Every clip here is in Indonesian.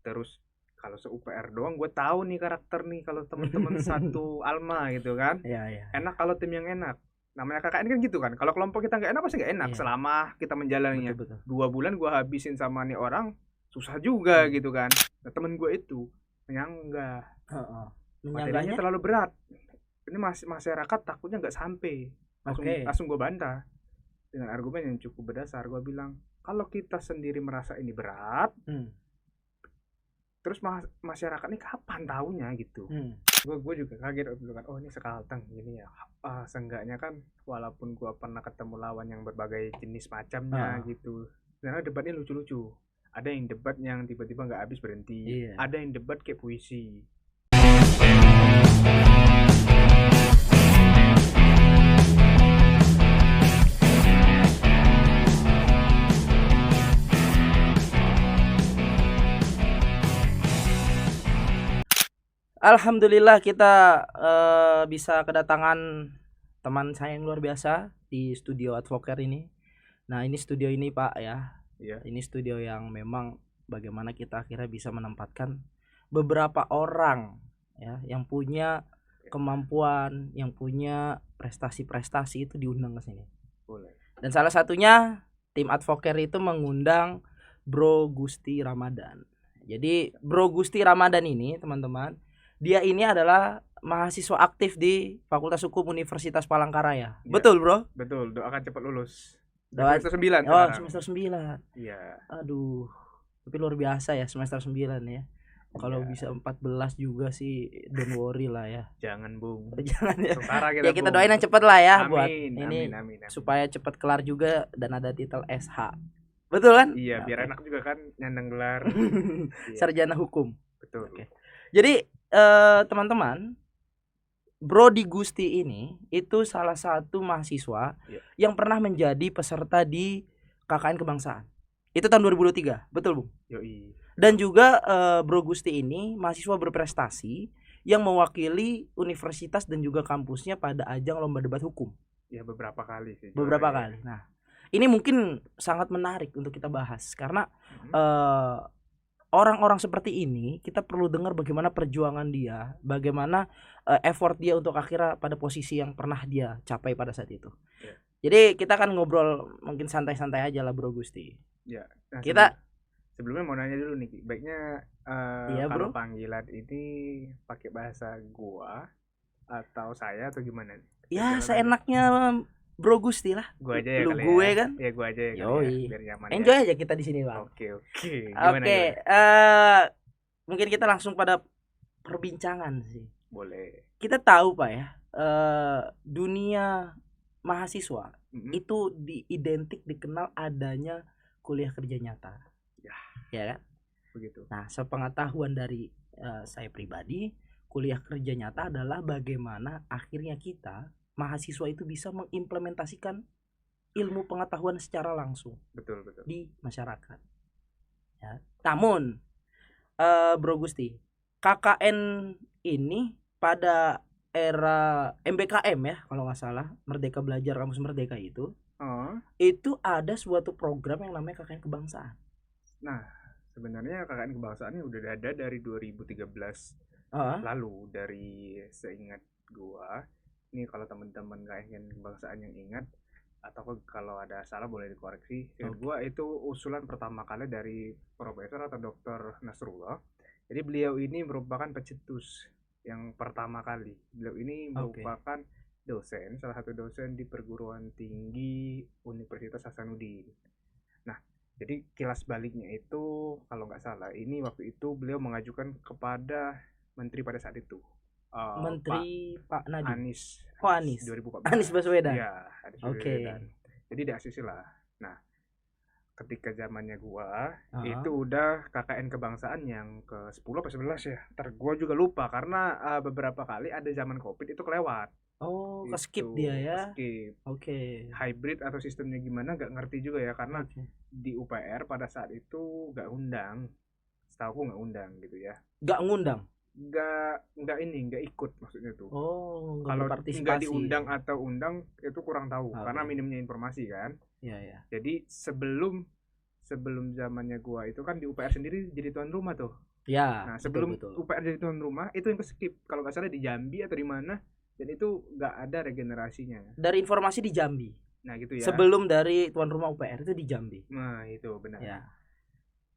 Terus kalau se-UPR doang gue tahu nih karakter nih kalau teman-teman satu Alma gitu kan. Iya, iya. Enak kalau tim yang enak. Namanya KKN kan gitu kan. Kalau kelompok kita nggak enak pasti nggak enak Iya, selama kita menjalaninya. betul betul. 2 bulan gue habisin sama nih orang susah juga Hmm. gitu kan. Nah, temen gue itu menyanggah. Heeh. Materinya Menyanggahnya? terlalu berat. Ini masyarakat takutnya nggak sampai. Langsung Oke. langsung gue bantah dengan argumen yang cukup berdasar. Gue bilang kalau kita sendiri merasa ini berat, Hmm. terus masyarakat ini kapan taunya gitu. Hmm. Gue juga kaget waktu itu kan, oh ini sekalteng gini ya. Seenggaknya kan walaupun gue pernah ketemu lawan yang berbagai jenis macamnya Ah, gitu, karena debatnya lucu-lucu. Ada yang debat yang tiba-tiba nggak habis berhenti, iya. ada yang debat kayak puisi. Alhamdulillah kita bisa kedatangan teman saya yang luar biasa di studio Advoker ini. Nah, ini studio ini Pak ya. Iya. Ini studio yang memang bagaimana kita akhirnya bisa menempatkan beberapa orang ya yang punya kemampuan, yang punya prestasi-prestasi itu diundang ke sini. Boleh. Dan salah satunya tim Advoker itu mengundang Bro Gusti Ramadan. Jadi Bro Gusti Ramadan ini teman-teman, dia ini adalah mahasiswa aktif di Fakultas Hukum Universitas Palangkaraya. Ya, Betul, Bro? betul. Doakan cepat lulus. Doa Semester 9 Oh, sekarang. semester 9. Iya. Aduh. Tapi luar biasa ya semester 9 ya. Kalau Iya. bisa 14 juga sih don't worry lah ya. Jangan Bung. Jangan ya. Sengsara Ya kita Bung. doain yang cepat lah ya buat Amin, ini amin. supaya cepat kelar juga dan ada titel SH. Betul kan? Iya, biar Oke. enak juga kan nyandang gelar. Iya, Sarjana hukum. betul. Oke. Jadi teman-teman, Brody Gusti ini itu salah satu mahasiswa Iya. yang pernah menjadi peserta di KKN Kebangsaan. Itu tahun 2003, betul Bung? Yoi. Dan juga Bro Gusti ini mahasiswa berprestasi yang mewakili universitas dan juga kampusnya pada ajang lomba debat hukum. Ya beberapa kali sih. Beberapa juaranya. kali. Nah, ini mungkin sangat menarik untuk kita bahas karena orang-orang seperti ini kita perlu dengar bagaimana perjuangan dia, bagaimana effort dia untuk akhirnya pada posisi yang pernah dia capai pada saat itu. Ya. Jadi kita akan ngobrol mungkin santai-santai aja lah Bro Gusti. Ya. Nah, Kita sebelumnya mau nanya dulu nih, baiknya Iya, kalau Bro. panggilan ini pakai bahasa gua atau saya atau gimana nih? Ya Jalan aja. seenaknya Bro Gusti lah. Gua aja ya Lu kali gue ya. kan. Ya gua aja ya kali Yoi. ya, biar nyaman Enjoy ya. aja kita di sini, Bang. Oke. Gimana? Mungkin kita langsung pada perbincangan sih. Boleh. Kita tahu Pak ya, dunia mahasiswa itu identik dikenal adanya kuliah kerja nyata. Ya kan? Begitu. Nah, sepengetahuan dari saya pribadi, kuliah kerja nyata adalah bagaimana akhirnya kita mahasiswa itu bisa mengimplementasikan ilmu pengetahuan secara langsung Betul. di masyarakat. Ya. Namun, Bro Gusti, KKN ini pada era MBKM ya kalau nggak salah, Merdeka Belajar Kampus Merdeka itu ada suatu program yang namanya KKN Kebangsaan. Nah, sebenarnya KKN Kebangsaan ini udah ada dari 2013 lalu, dari seingat gua. Ini kalau teman-teman KKN Kebangsaan yang ingat atau kalau ada salah boleh dikoreksi. Seingat gua itu usulan pertama kali dari Profesor atau Dr. Nasrullah. Jadi beliau ini merupakan pencetus yang pertama kali. Beliau ini merupakan dosen, salah satu dosen di perguruan tinggi Universitas Hasanuddin. Nah, jadi kilas baliknya itu kalau nggak salah, ini waktu itu beliau mengajukan kepada menteri pada saat itu. Menteri Pak Nadiem. Anies. Anies. 2014. Anies Baswedan. Iya, Anies Baswedan. Jadi di ACC lah. Nah, ketika zamannya gua itu udah KKN Kebangsaan yang ke-10 atau 11 ya. Ntar gua juga lupa karena beberapa kali ada zaman Covid itu kelewat. Oh, ke-skip dia ya. Skip. Oke. Hybrid atau sistemnya gimana gak ngerti juga ya, karena di UPR pada saat itu gak undang. Setahu aku gak undang gitu ya. Gak ngundang? Gak ikut maksudnya tuh. Oh, kalau nggak diundang atau undang itu kurang tahu karena minimnya informasi kan. Iya. Jadi sebelum zamannya gua itu kan di UPR sendiri jadi tuan rumah tuh. Ya, Nah, betul sebelum betul. UPR jadi tuan rumah itu yang ke-skip. Kalau nggak salah di Jambi atau di mana, dan itu nggak ada regenerasinya. Dari informasi di Jambi. Nah, gitu ya. Sebelum dari tuan rumah UPR itu di Jambi. Nah, itu benar. Ya.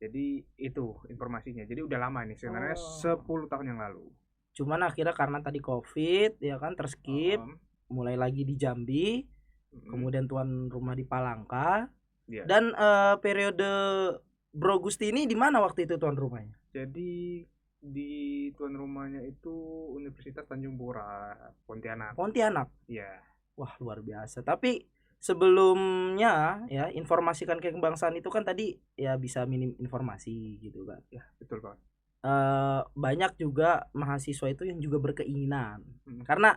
Jadi itu informasinya. Jadi udah lama nih sebenarnya, Oh. 10 tahun yang lalu. Cuman akhirnya karena tadi Covid ya kan terskip, Um, mulai lagi di Jambi, kemudian tuan rumah di Palangka. ya. Dan periode Bro Gusti ini di mana waktu itu tuan rumahnya? Jadi di tuan rumahnya itu Universitas Tanjung Pura, Pontianak. Pontianak. Iya. Wah, luar biasa. Tapi sebelumnya ya informasikan kebangsaan itu kan tadi ya bisa minim informasi gitu kan. Ya, betul Pak. Banyak juga mahasiswa itu yang juga berkeinginan. Hmm. Karena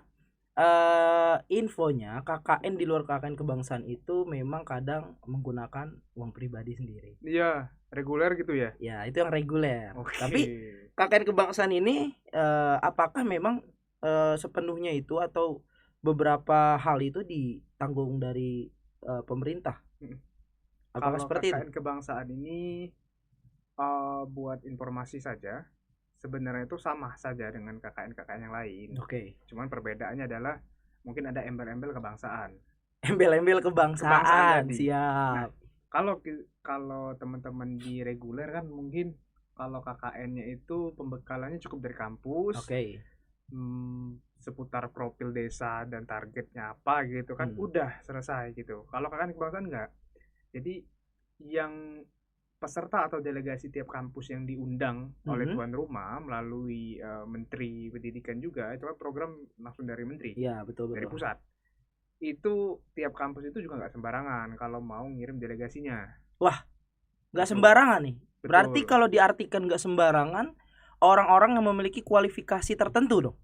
infonya KKN di luar KKN kebangsaan itu memang kadang menggunakan uang pribadi sendiri. Iya, reguler gitu ya. Ya, itu yang reguler. Oke. Tapi KKN kebangsaan ini apakah memang sepenuhnya itu atau beberapa hal itu ditanggung dari pemerintah? Apakah Kalau seperti itu? KKN kebangsaan ini buat informasi saja, sebenarnya itu sama saja dengan KKN-KKN yang lain. Oke. Cuman perbedaannya adalah mungkin ada embel-embel kebangsaan. Embel-embel kebangsaan, tadi. Nah, siap. kalau teman-teman di reguler kan mungkin kalau KKN-nya itu pembekalannya cukup dari kampus. Oke. Seputar profil desa dan targetnya apa gitu kan, udah selesai gitu. Kalau KKN kebangsaan enggak. Jadi yang peserta atau delegasi tiap kampus yang diundang oleh tuan rumah melalui Menteri Pendidikan juga, itu kan program langsung dari Menteri. Iya, betul. Dari pusat. Itu tiap kampus itu juga nggak sembarangan kalau mau ngirim delegasinya. Wah, nggak sembarangan nih. Betul. Berarti kalau diartikan nggak sembarangan, orang-orang yang memiliki kualifikasi tertentu dong.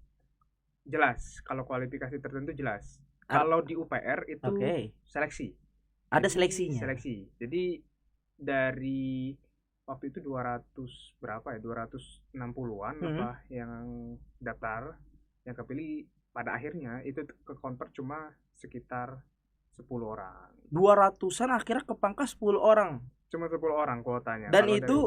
Jelas, kalau kualifikasi tertentu jelas. Kalau di UPR itu seleksi. Ada seleksinya. Seleksi. Jadi dari waktu itu 200 berapa ya? 260-an apa yang daftar, yang kepilih pada akhirnya itu ke convert cuma sekitar 10 orang. 200-an akhirnya kepangkas 10 orang. Cuma 10 orang kuotanya. Dan itu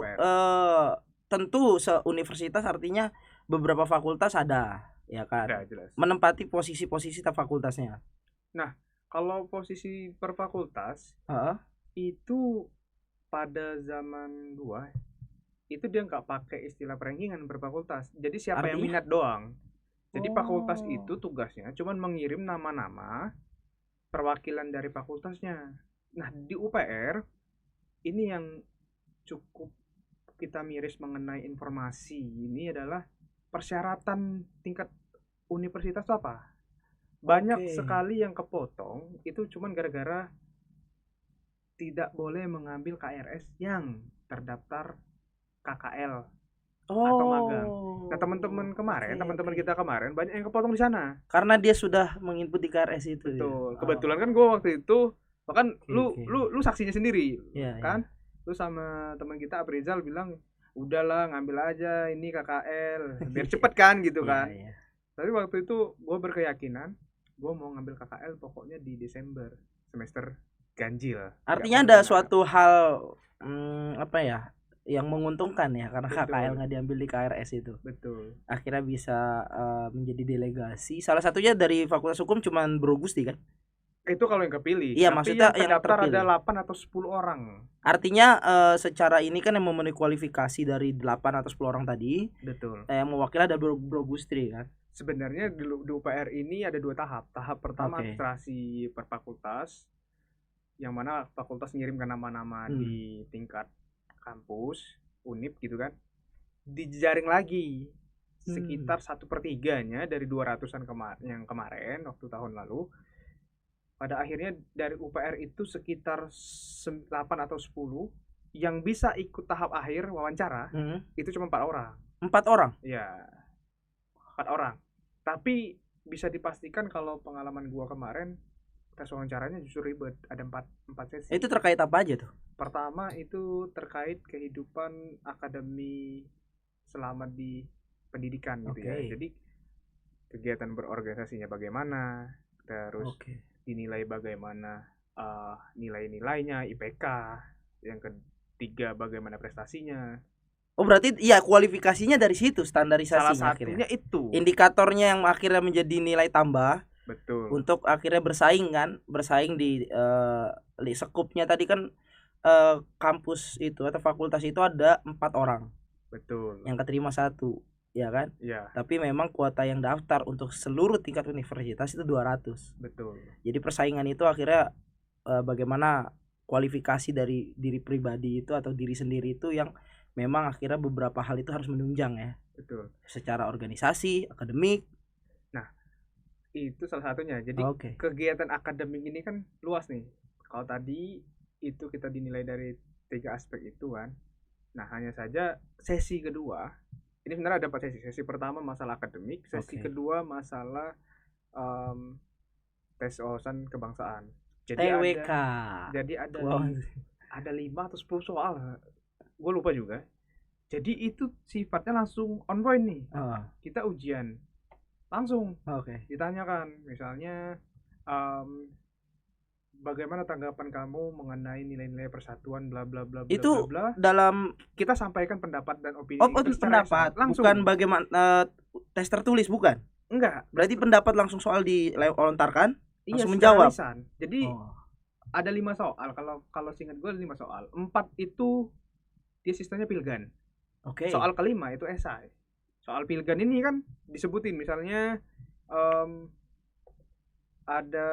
tentu seuniversitas artinya beberapa fakultas ada, ya kan? Ada, jelas. Menempati posisi-posisi fakultasnya. Nah, kalau posisi per fakultas itu pada zaman gua itu dia nggak pakai istilah perankingan per fakultas. Jadi siapa yang minat doang. Jadi fakultas itu tugasnya cuman mengirim nama-nama perwakilan dari fakultasnya. Nah, di UPR ini yang cukup kita miris mengenai informasi ini adalah persyaratan tingkat universitas itu apa? Banyak sekali yang kepotong itu cuman gara-gara tidak boleh mengambil KRS yang terdaftar KKL atau magang. Nah, teman-teman kita kemarin banyak yang kepotong di sana. Karena dia sudah menginput di KRS itu. Betul. Ya? Kebetulan kan gue waktu itu bahkan lu saksinya sendiri, kan? Lu sama teman kita Aprizal bilang, udahlah ngambil aja ini KKL biar cepet kan gitu kan. Tapi waktu itu gue berkeyakinan gue mau ngambil KKL pokoknya di Desember semester ganjil. Artinya ada suatu hal apa ya yang menguntungkan ya karena KKL nggak diambil di KRS itu. Betul. Akhirnya bisa menjadi delegasi. Salah satunya dari Fakultas Hukum cuman Bro Gusti kan? Itu kalau yang kepilih. Iya, maksudnya yang terpilih ada 8 atau 10 orang. Artinya secara ini kan yang memenuhi kualifikasi dari 8 atau 10 orang tadi. Betul. Yang mewakili ada Bro Gusti kan? Sebenarnya di UPR ini ada 2 tahap. Tahap pertama administrasi per fakultas, yang mana fakultas ngirimkan nama-nama di tingkat kampus, univ gitu kan, dijaring lagi sekitar 1/3-nya dari 200-an yang kemarin waktu tahun lalu. Pada akhirnya dari UPR itu sekitar 8 atau 10 yang bisa ikut tahap akhir wawancara, itu cuma 4 orang. 4 orang? Iya, 4 orang. Tapi bisa dipastikan kalau pengalaman gua kemarin tes wawancaranya justru ribet, ada 4 sesi. Itu terkait apa aja tuh? Pertama itu terkait kehidupan akademi selama di pendidikan gitu ya. Jadi kegiatan berorganisasinya bagaimana, terus dinilai bagaimana nilai-nilainya, IPK. Yang ketiga bagaimana prestasinya. Oh berarti ya kualifikasinya dari situ, standarisasinya. Salah satunya akhirnya. itu. Indikatornya yang akhirnya menjadi nilai tambah. Betul. Untuk akhirnya bersaing di sekupnya tadi kan kampus itu atau fakultas itu ada 4 orang. Betul. Yang keterima 1, ya kan? Iya. Tapi memang kuota yang daftar untuk seluruh tingkat universitas itu 200. Betul. Jadi persaingan itu akhirnya bagaimana kualifikasi dari diri pribadi itu atau diri sendiri itu yang memang akhirnya beberapa hal itu harus menunjang ya. Betul. Secara organisasi, akademik. Nah, itu salah satunya. Jadi kegiatan akademik ini kan luas nih. Kalau tadi itu kita dinilai dari 3 aspek itu kan. Nah, hanya saja sesi kedua ini sebenarnya ada 4 sesi. Sesi pertama masalah akademik, sesi kedua masalah tes wawasan kebangsaan. Jadi TWK. Ada 5 atau 10 soal. Gue lupa juga. Jadi itu sifatnya langsung on point nih. Kita ujian langsung. Ditanyakan misalnya bagaimana tanggapan kamu mengenai nilai-nilai persatuan bla bla bla itu bla bla. Dalam kita sampaikan pendapat dan opini. Itu pendapat langsung. Bukan bagaimana tes tertulis, bukan? Enggak. Berarti pendapat langsung soal dilontarkan, langsung menjawab. Jadi ada 5 soal. Kalau seingat gue 5 soal. 4 itu dia sistemnya pilgan. Soal kelima itu esai. Soal pilgan ini kan disebutin misalnya ada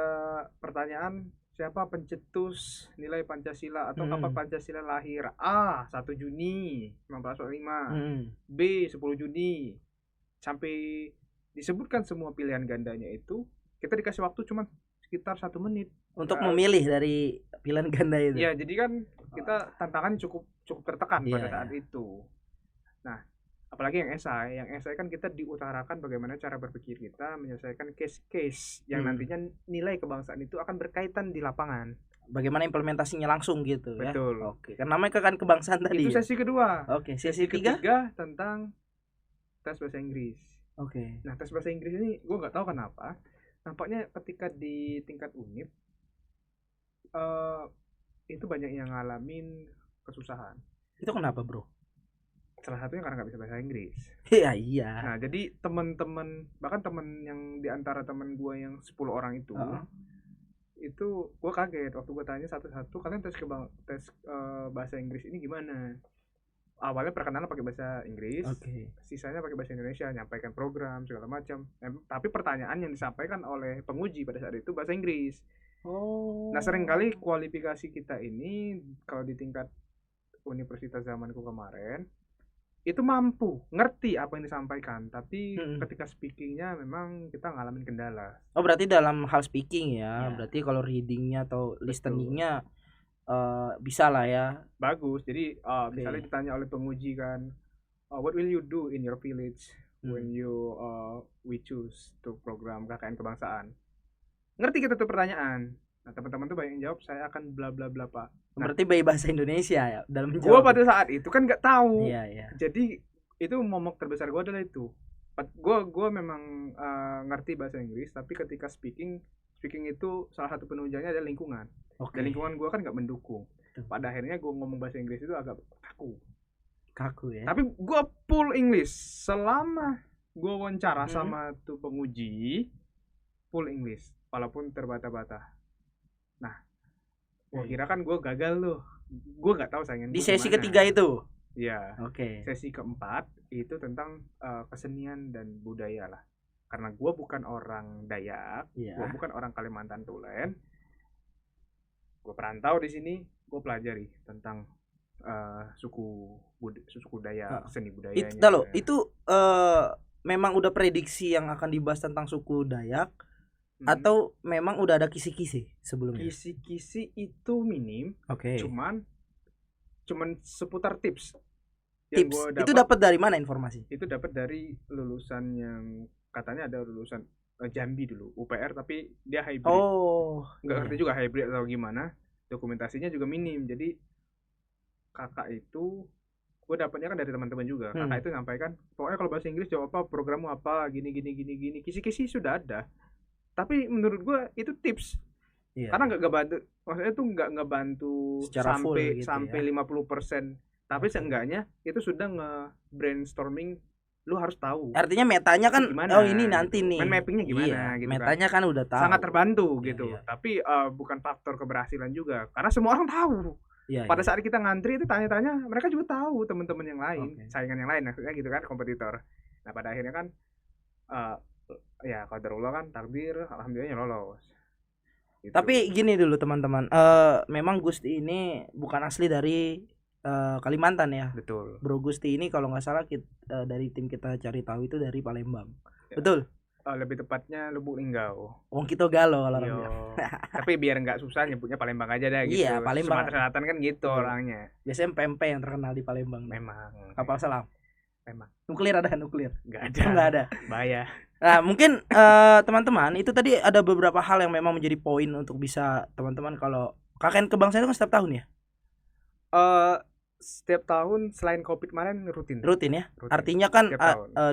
pertanyaan siapa pencetus nilai Pancasila atau kapan Pancasila lahir? A. 1 Juni 1945, B. 10 Juni. Sampai disebutkan semua pilihan gandanya itu, kita dikasih waktu cuma sekitar 1 menit untuk memilih dari pilihan ganda itu. Ya, jadi kan kita tantangan cukup tertekan pada saat itu. Nah, apalagi yang esai kan kita diutarakan bagaimana cara berpikir kita menyelesaikan case-case yang nantinya nilai kebangsaan itu akan berkaitan di lapangan. Bagaimana implementasinya langsung gitu. Betul. Ya. Oke, kan namanya kan kebangsaan tadi. Itu sesi kedua. Sesi ketiga tentang tes bahasa Inggris. Nah, tes bahasa Inggris ini gue nggak tahu kenapa. Nampaknya ketika di tingkat univ itu banyak yang ngalamin kesusahan. Itu kenapa, bro? Salah satunya karena nggak bisa bahasa Inggris. Iya. Nah, jadi teman-teman, bahkan teman yang diantara teman gue yang 10 orang itu gue kaget waktu gue tanya satu-satu, kalian tes bahasa Inggris ini gimana? Awalnya perkenalan pakai bahasa Inggris, sisanya pakai bahasa Indonesia, nyampaikan program segala macam. Tapi pertanyaan yang disampaikan oleh penguji pada saat itu bahasa Inggris. Nah, seringkali kualifikasi kita ini kalau di tingkat universitas zamanku kemarin itu mampu ngerti apa yang disampaikan, tapi ketika speakingnya memang kita ngalamin kendala. Berarti dalam hal speaking ya. Berarti kalau readingnya atau listeningnya bisa lah ya. Bagus. Jadi misalnya ditanya oleh penguji kan, what will you do in your village when you we choose to program KKN kebangsaan? Ngerti kita tuh pertanyaan. Nah, teman-teman tuh banyak yang jawab saya akan bla bla bla Pak. Nah, berarti bayi bahasa Indonesia ya dalam menjawab. Gua pada saat itu kan nggak tahu. Iya. Jadi itu momok terbesar gua adalah itu. Gua memang ngerti bahasa Inggris, tapi ketika speaking itu salah satu penunjangnya adalah lingkungan. Dan lingkungan gua kan nggak mendukung. Pada akhirnya gua ngomong bahasa Inggris itu agak kaku ya. Tapi gua full English selama gua wawancara sama tuh penguji, full English walaupun terbata-bata. Nah, gua kira kan gue gagal loh. Gue nggak tahu saingan di sesi ketiga itu. Iya. Sesi keempat itu tentang kesenian dan budaya lah. Karena gue bukan orang Dayak, gue bukan orang Kalimantan Tulen. Gue perantau di sini, gue pelajari tentang suku Dayak, seni budayanya. Itu memang udah prediksi yang akan dibahas tentang suku Dayak. Atau memang udah ada kisi-kisi sebelumnya? Kisi-kisi itu minim. Cuman seputar tips. Itu dapat dari mana informasi? Itu dapat dari lulusan yang katanya ada lulusan Jambi dulu, UPR, tapi dia hybrid. Nggak ngerti juga hybrid atau gimana. Dokumentasinya juga minim. Jadi kakak itu gue dapatnya kan dari teman-teman juga. Kakak itu sampaikan, pokoknya kalau bahasa Inggris jawab apa, programmu apa, gini. Kisi-kisi sudah ada. Tapi menurut gue itu tips, karena nggak bantu, maksudnya tuh nggak ngebantu sampai 50%. Tapi seenggaknya itu sudah nge-brainstorming, lu harus tahu. Artinya metanya kan gimana, oh ini nanti gitu. nih. Main mappingnya gimana gitu metanya kan udah tahu. Sangat terbantu gitu. Tapi bukan faktor keberhasilan juga karena semua orang tahu. Pada saat kita ngantri itu tanya-tanya, mereka juga tahu teman-teman yang lain, saingan yang lain maksudnya gitu kan, kompetitor. Nah, pada akhirnya kan ya qadarullah kan, takdir, alhamdulillahnya lolos. Gitu. Tapi gini dulu teman-teman, memang Gusti ini bukan asli dari Kalimantan ya. Betul. Bro Gusti ini kalau nggak salah dari tim kita cari tahu itu dari Palembang. Ya. Betul. Lebih tepatnya Lubuk Linggau. Wong kita Galo kalau orang bilang. Tapi biar nggak susah nyebutnya Palembang aja dah gitu. Iya, Palembang. Sumatera Selatan kan gitu orangnya. Biasanya pempek yang terkenal di Palembang. Memang. Kapal selam. Memang. Nuklir ada nuklir? Nggak ada. Nggak ada. Bahaya. Nah mungkin teman-teman itu tadi ada beberapa hal yang memang menjadi poin untuk bisa teman-teman kalau KKN kebangsaan itu kan setiap tahun ya? Setiap tahun selain COVID kemarin rutin ya. Rutin. Artinya kan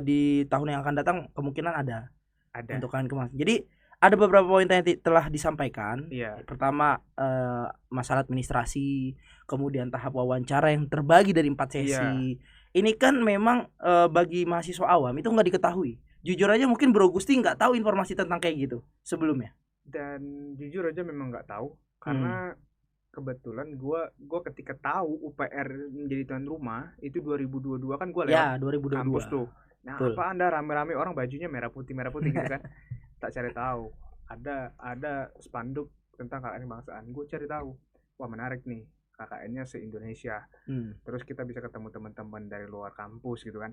di tahun yang akan datang kemungkinan ada untuk KKN kebangsaan. Jadi ada beberapa poin yang telah disampaikan. Iya. Pertama masalah administrasi, kemudian tahap wawancara yang terbagi dari 4 sesi. Iya. Ini kan memang bagi mahasiswa awam itu nggak diketahui. Jujur aja mungkin Bro Gusti nggak tahu informasi tentang kayak gitu sebelumnya. Dan jujur aja memang nggak tahu karena kebetulan gua ketika tahu UPR menjadi tuan rumah itu 2022 kan gua lewat ya, 2022. Kampus tuh. Nah, betul. Apa Anda rame-rame orang bajunya merah putih gitu kan? Tak cari tahu. Ada spanduk tentang KKN kebangsaan. Gue cari tahu. Wah, menarik nih. KKN-nya se-Indonesia. Terus kita bisa ketemu teman-teman dari luar kampus gitu kan.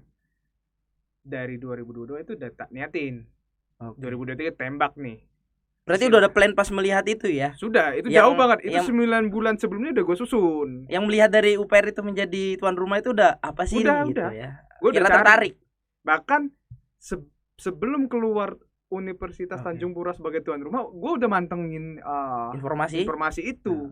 Dari 2022 itu udah tak niatin. 2023 tembak nih. Berarti udah ada plan pas melihat itu ya? Sudah, itu jauh banget. Itu 9 bulan sebelumnya udah gue susun. Yang melihat dari UPR itu menjadi tuan rumah itu udah apa sih udah, gitu udah. Ya? Gue udah tertarik. Bahkan sebelum keluar Universitas Tanjung Pura sebagai tuan rumah, gue udah mantengin informasi itu.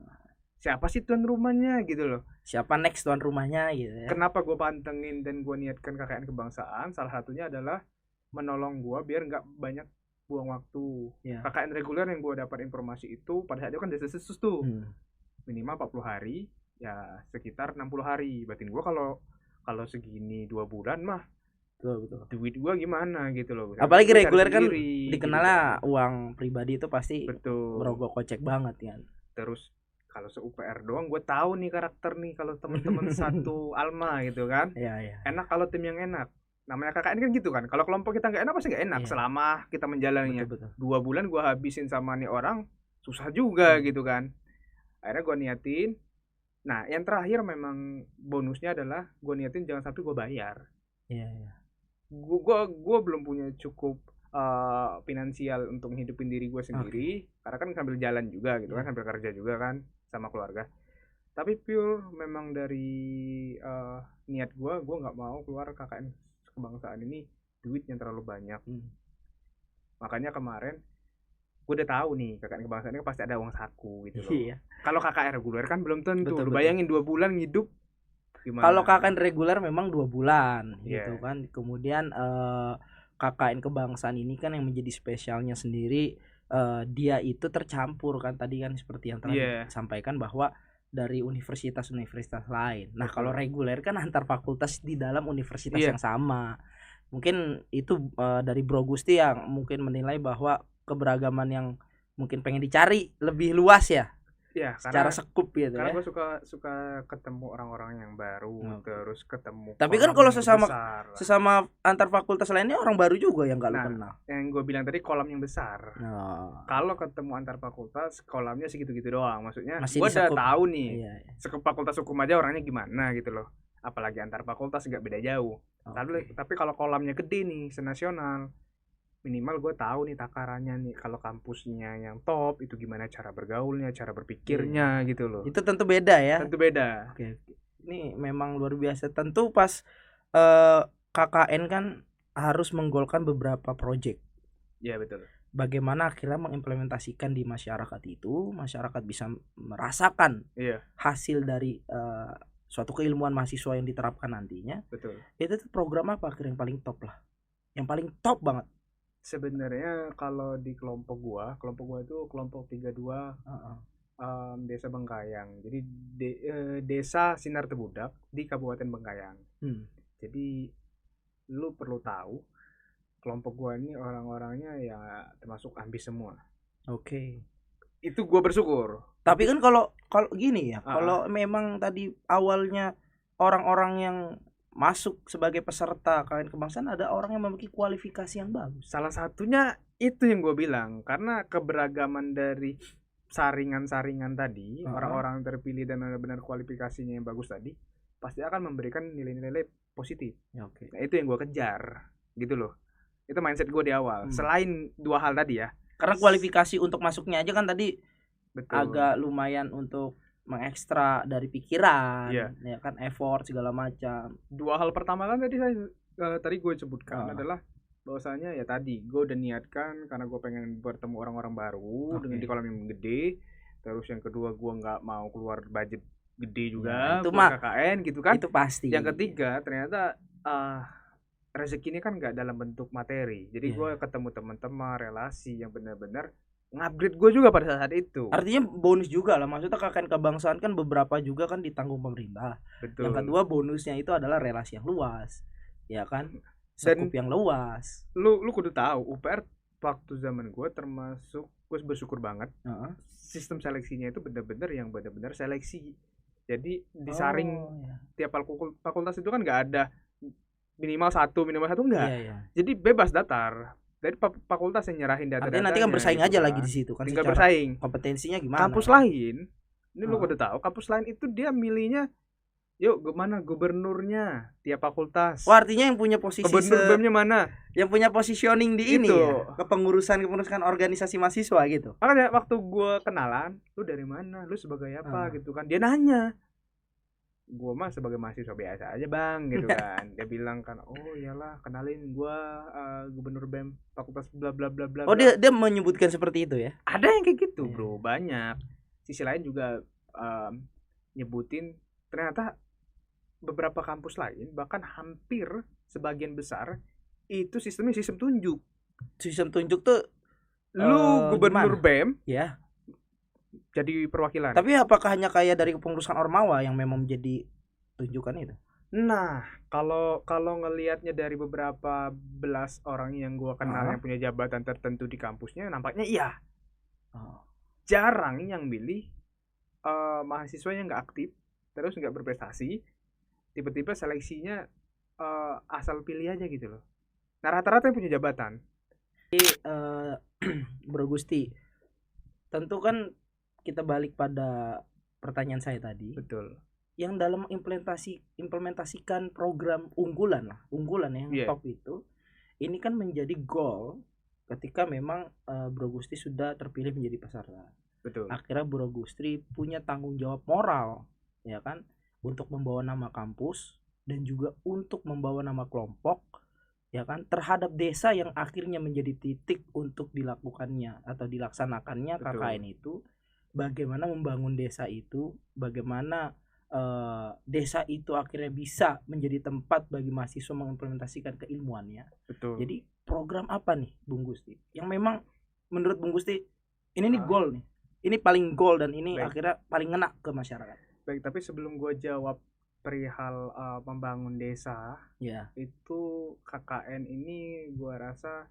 Siapa sih tuan rumahnya gitu loh. Siapa next tuan rumahnya gitu ya. Kenapa gue pantengin dan gue niatkan KKN kebangsaan? Salah satunya adalah menolong gue biar nggak banyak buang waktu. KKN reguler yang gue dapat informasi itu pada saat itu kan desas-desus tuh. Minimal 40 hari, ya sekitar 60 hari. Batin gue kalau segini 2 bulan mah betul. Duit gua gimana gitu loh. Apalagi reguler kan dikenalnya gitu. Uang pribadi itu pasti merogok kocek banget kan. Terus kalau se-UPR doang gue tahu nih karakter nih kalau teman-teman satu alma gitu kan. Iya. Enak kalau tim yang enak. Namanya KKN kan gitu kan. Kalau kelompok kita nggak enak pasti nggak enak selama kita menjalaninya. Betul. 2 bulan gue habisin sama nih orang susah juga gitu kan. Akhirnya gue niatin. Nah yang terakhir memang bonusnya adalah gue niatin jangan sampai gue bayar. Iya. Gue belum punya cukup finansial untuk menghidupin diri gue sendiri karena kan sambil jalan juga gitu kan, sambil kerja juga kan sama keluarga. Tapi pure memang dari niat gue nggak mau keluar KKN kebangsaan ini duit yang terlalu banyak. Makanya kemarin gue udah tahu nih KKN kebangsaan ini pasti ada uang saku gitu loh. Kalau KKN reguler kan belum tentu. Betul. Bayangin 2 bulan hidup. Kalau KKN reguler memang 2 bulan gitu kan. Kemudian KKN kebangsaan ini kan yang menjadi spesialnya sendiri dia itu tercampur kan tadi kan seperti yang tadi disampaikan bahwa dari universitas-universitas lain. Nah, kalau reguler kan antar fakultas di dalam universitas yang sama. Mungkin itu dari Bro Gusti yang mungkin menilai bahwa keberagaman yang mungkin pengen dicari lebih luas ya. Ya, secara sekup gitu karena gue suka ketemu orang-orang yang baru, terus ketemu. Tapi kan kalau sesama antar fakultas lainnya orang baru juga yang gak lu kenal. Yang gue bilang tadi kolam yang besar. Kalau ketemu antar fakultas kolamnya segitu-gitu doang. Maksudnya gue udah tahu nih sekup fakultas hukum aja orangnya gimana gitu loh. Apalagi antar fakultas gak beda jauh. Tapi kalau kolamnya gede nih senasional, minimal gue tahu nih takarannya nih, kalau kampusnya yang top itu gimana cara bergaulnya, cara berpikirnya gitu loh. Itu tentu beda ya. Tentu beda. Oke. Ini memang luar biasa. Tentu pas KKN kan harus menggolkan beberapa proyek. Iya betul. Bagaimana akhirnya mengimplementasikan di masyarakat itu, masyarakat bisa merasakan hasil dari suatu keilmuan mahasiswa yang diterapkan nantinya. Betul. Itu tuh program apa akhirnya yang paling top lah? Yang paling top banget. Sebenarnya kalau di kelompok gua itu kelompok 32 Desa Bengkayang. Jadi desa Sinar Tebudak di Kabupaten Bengkayang. Jadi lu perlu tahu kelompok gua ini orang-orangnya ya termasuk ambis semua. Oke. Itu gua bersyukur. Tapi kan kalau gini ya, kalau memang tadi awalnya orang-orang yang masuk sebagai peserta KKN kebangsaan ada orang yang memiliki kualifikasi yang bagus. Salah satunya itu yang gue bilang, karena keberagaman dari saringan-saringan tadi, orang-orang terpilih dan benar-benar kualifikasinya yang bagus tadi, pasti akan memberikan nilai-nilai positif. Oke. Nah, itu yang gue kejar, gitu loh. Itu mindset gue di awal. Selain dua hal tadi ya. Karena kualifikasi untuk masuknya aja kan tadi betul, agak lumayan untuk mengekstra dari pikiran, ya kan, effort segala macam. Dua hal pertama kan tadi tadi gue sebutkan adalah bahwasanya ya tadi gue udah niatkan karena gue pengen bertemu orang-orang baru dengan di kolam yang gede. Terus yang kedua gue nggak mau keluar budget gede juga itu buat KKN gitu kan. Itu pasti. Yang ketiga ternyata rezeki ini kan nggak dalam bentuk materi. Jadi gue ketemu teman-teman, relasi yang benar-benar ngupgrade gue juga pada saat itu. Artinya bonus juga lah, maksudnya KKN kebangsaan kan beberapa juga kan ditanggung pemerintah. Betul. Yang kedua bonusnya itu adalah relasi yang luas, ya kan, skup yang luas. Lu kudu tahu UPR waktu zaman gue termasuk gue bersyukur banget. Sistem seleksinya itu benar-benar yang benar-benar seleksi. Jadi disaring tiap fakultas itu kan nggak ada minimal satu enggak. Jadi bebas datar. Dari fakultas yang nyerahin data-datanya. Nanti kan bersaing gitu aja lagi di situ kan. Tinggal bersaing. Kompetensinya gimana? Kampus lain, ini lu udah tahu, kampus lain itu dia milihnya, yuk gimana gubernurnya tiap fakultas. Artinya yang punya posisi gubernur BEM-nya mana? Yang punya positioning di ini ya, kepengurusan organisasi mahasiswa gitu. Makanya waktu gue kenalan, lu dari mana? Lu sebagai apa gitu kan? Dia nanya. Gue mah sebagai mahasiswa biasa aja bang gitu kan. Dia bilang kan, oh iyalah kenalin gue gubernur BEM fakultas bla bla bla bla. Oh dia menyebutkan seperti itu ya? Ada yang kayak gitu bro, banyak. Sisi lain juga nyebutin ternyata beberapa kampus lain bahkan hampir sebagian besar itu sistemnya sistem tunjuk. Sistem tunjuk tuh lu gubernur BEM ya jadi perwakilan. Tapi apakah hanya kayak dari kepengurusan Ormawa yang memang menjadi tunjukan itu? Nah, kalau ngelihatnya dari beberapa belas orang yang gua kenal yang punya jabatan tertentu di kampusnya, nampaknya iya. Jarang yang milih mahasiswa yang nggak aktif, terus nggak berprestasi, tiba-tiba seleksinya asal pilih aja gitu loh. Nah, rata-rata yang punya jabatan. Bro Gusti, tentu kan kita balik pada pertanyaan saya tadi. Betul. Yang dalam implementasikan program unggulan yang top itu, ini kan menjadi goal ketika memang Bro Gusti sudah terpilih menjadi peserta. Betul. Akhirnya Bro Gusti punya tanggung jawab moral, ya kan, untuk membawa nama kampus dan juga untuk membawa nama kelompok, ya kan, terhadap desa yang akhirnya menjadi titik untuk dilakukannya atau dilaksanakannya KKN itu. Bagaimana membangun desa itu, bagaimana desa itu akhirnya bisa menjadi tempat bagi mahasiswa mengimplementasikan keilmuannya. Betul. Jadi program apa nih Bung Gusti yang memang menurut Bung Gusti ini nih goal nih, ini paling goal dan ini akhirnya paling ngena ke masyarakat. Baik, tapi sebelum gue jawab perihal membangun desa, itu KKN ini gue rasa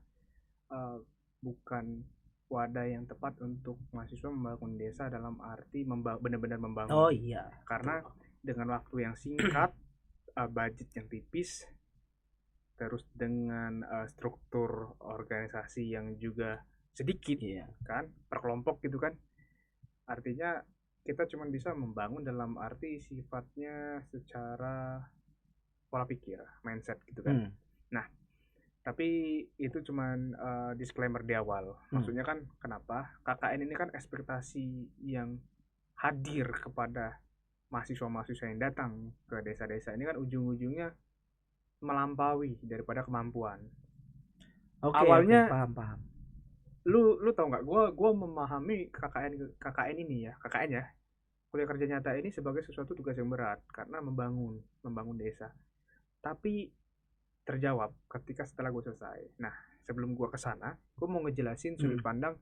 bukan wadah yang tepat untuk mahasiswa membangun desa dalam arti benar-benar membangun. Oh iya. Karena dengan waktu yang singkat, budget yang tipis, terus dengan struktur organisasi yang juga sedikit, kan, per kelompok gitu kan. Artinya kita cuma bisa membangun dalam arti sifatnya secara pola pikir, mindset gitu kan. Nah, tapi itu cuman disclaimer di awal. Maksudnya kan kenapa? KKN ini kan ekspektasi yang hadir kepada mahasiswa-mahasiswa yang datang ke desa-desa ini kan ujung-ujungnya melampaui daripada kemampuan. Awalnya paham. Lu tau nggak? Gua memahami KKN ini ya, KKN ya, kuliah kerja nyata ini sebagai sesuatu tugas yang berat karena membangun desa. Tapi terjawab ketika setelah gue selesai. Nah, sebelum gue kesana, gue mau ngejelasin sudut pandang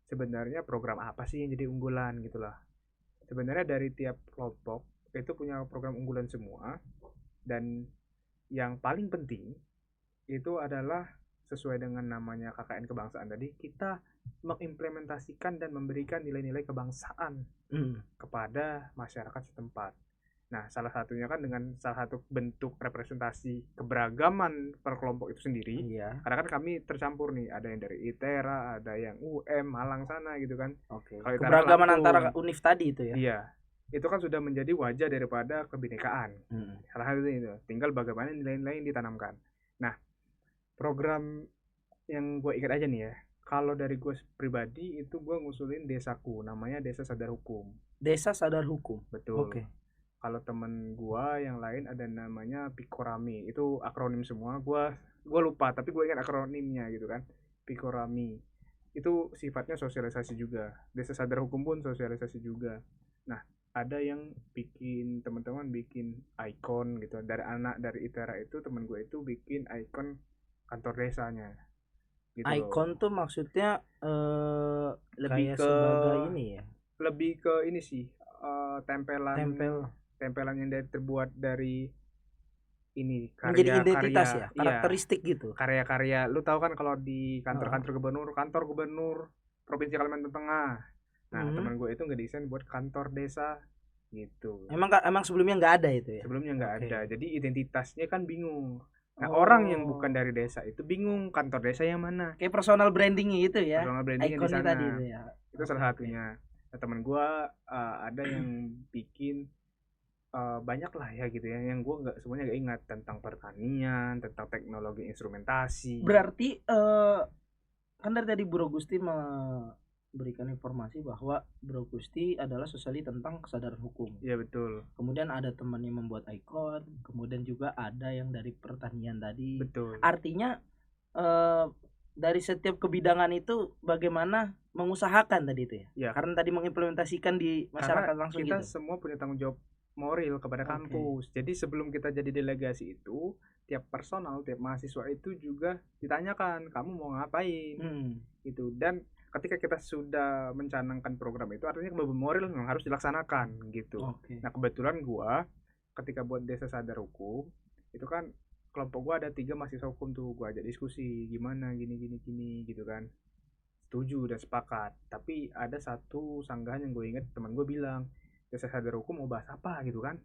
sebenarnya program apa sih yang jadi unggulan gitu lah. Sebenarnya dari tiap kelompok itu punya program unggulan semua, dan yang paling penting itu adalah sesuai dengan namanya KKN kebangsaan tadi, kita mengimplementasikan dan memberikan nilai-nilai kebangsaan kepada masyarakat setempat. Nah, salah satunya kan dengan salah satu bentuk representasi keberagaman per kelompok itu sendiri. Iya. Karena kan kami tercampur nih, ada yang dari ITERA, ada yang Malang sana gitu kan. Oke. Kalau Keberagaman antara univ tadi itu ya. Iya. Itu kan sudah menjadi wajah daripada kebinekaan. Salah satunya itu. Tinggal bagaimana nilai-nilai yang ditanamkan. Nah, program yang gue ingat aja nih ya, kalau dari gue pribadi itu gue ngusulin desaku, namanya Desa Sadar Hukum. Desa Sadar Hukum. Betul. Oke. Kalau temen gue yang lain ada namanya Pikorami, itu akronim semua. Gue lupa, tapi gue ingat akronimnya gitu kan. Pikorami itu sifatnya sosialisasi juga. Desa Sadar Hukum pun sosialisasi juga. Nah, ada yang bikin, teman-teman bikin ikon gitu dari dari ITERA itu, temen gue itu bikin ikon kantor desanya gitu. Icon tuh maksudnya lebih ke ini ya, lebih ke ini sih, tempelan yang terbuat dari ini menjadi identitas ya, karakteristik iya, gitu, karya-karya. Lu tahu kan kalau di kantor gubernur provinsi Kalimantan Tengah, nah teman gue itu ngedesain buat kantor desa gitu. Emang sebelumnya nggak ada itu ya? Sebelumnya nggak ada, jadi identitasnya kan bingung. Nah, orang yang bukan dari desa itu bingung kantor desa yang mana. Kayak personal brandingnya itu ya. Personal brandingnya di sana. Tadi itu ya. Itu salah satunya. Nah, teman gue ada yang bikin banyak lah ya gitu ya. Yang gue semuanya nggak ingat, tentang pertanian, tentang teknologi instrumentasi. Berarti kan dari tadi Bro Gusti memberikan informasi bahwa Bro Gusti adalah sosiali tentang kesadaran hukum. Iya betul. Kemudian ada teman yang membuat ikon, kemudian juga ada yang dari pertanian tadi. Betul. Artinya dari setiap kebidangan itu bagaimana mengusahakan tadi itu ya? Karena tadi mengimplementasikan di masyarakat langsung kita gitu. Semua punya tanggung jawab moral kepada kampus. Jadi sebelum kita jadi delegasi itu, tiap personal, tiap mahasiswa itu juga ditanyakan, kamu mau ngapain? Gitu. Dan ketika kita sudah mencanangkan program itu, artinya beban moral yang harus dilaksanakan gitu. Nah, kebetulan gua ketika buat Desa Sadar Hukum itu kan kelompok gua ada 3 mahasiswa hukum tuh, gua ajak diskusi gimana gini gitu kan. Setuju dan sepakat. Tapi ada satu sanggahan yang gue inget, teman gue bilang, Desa Sadar Hukum mau bahas apa gitu kan.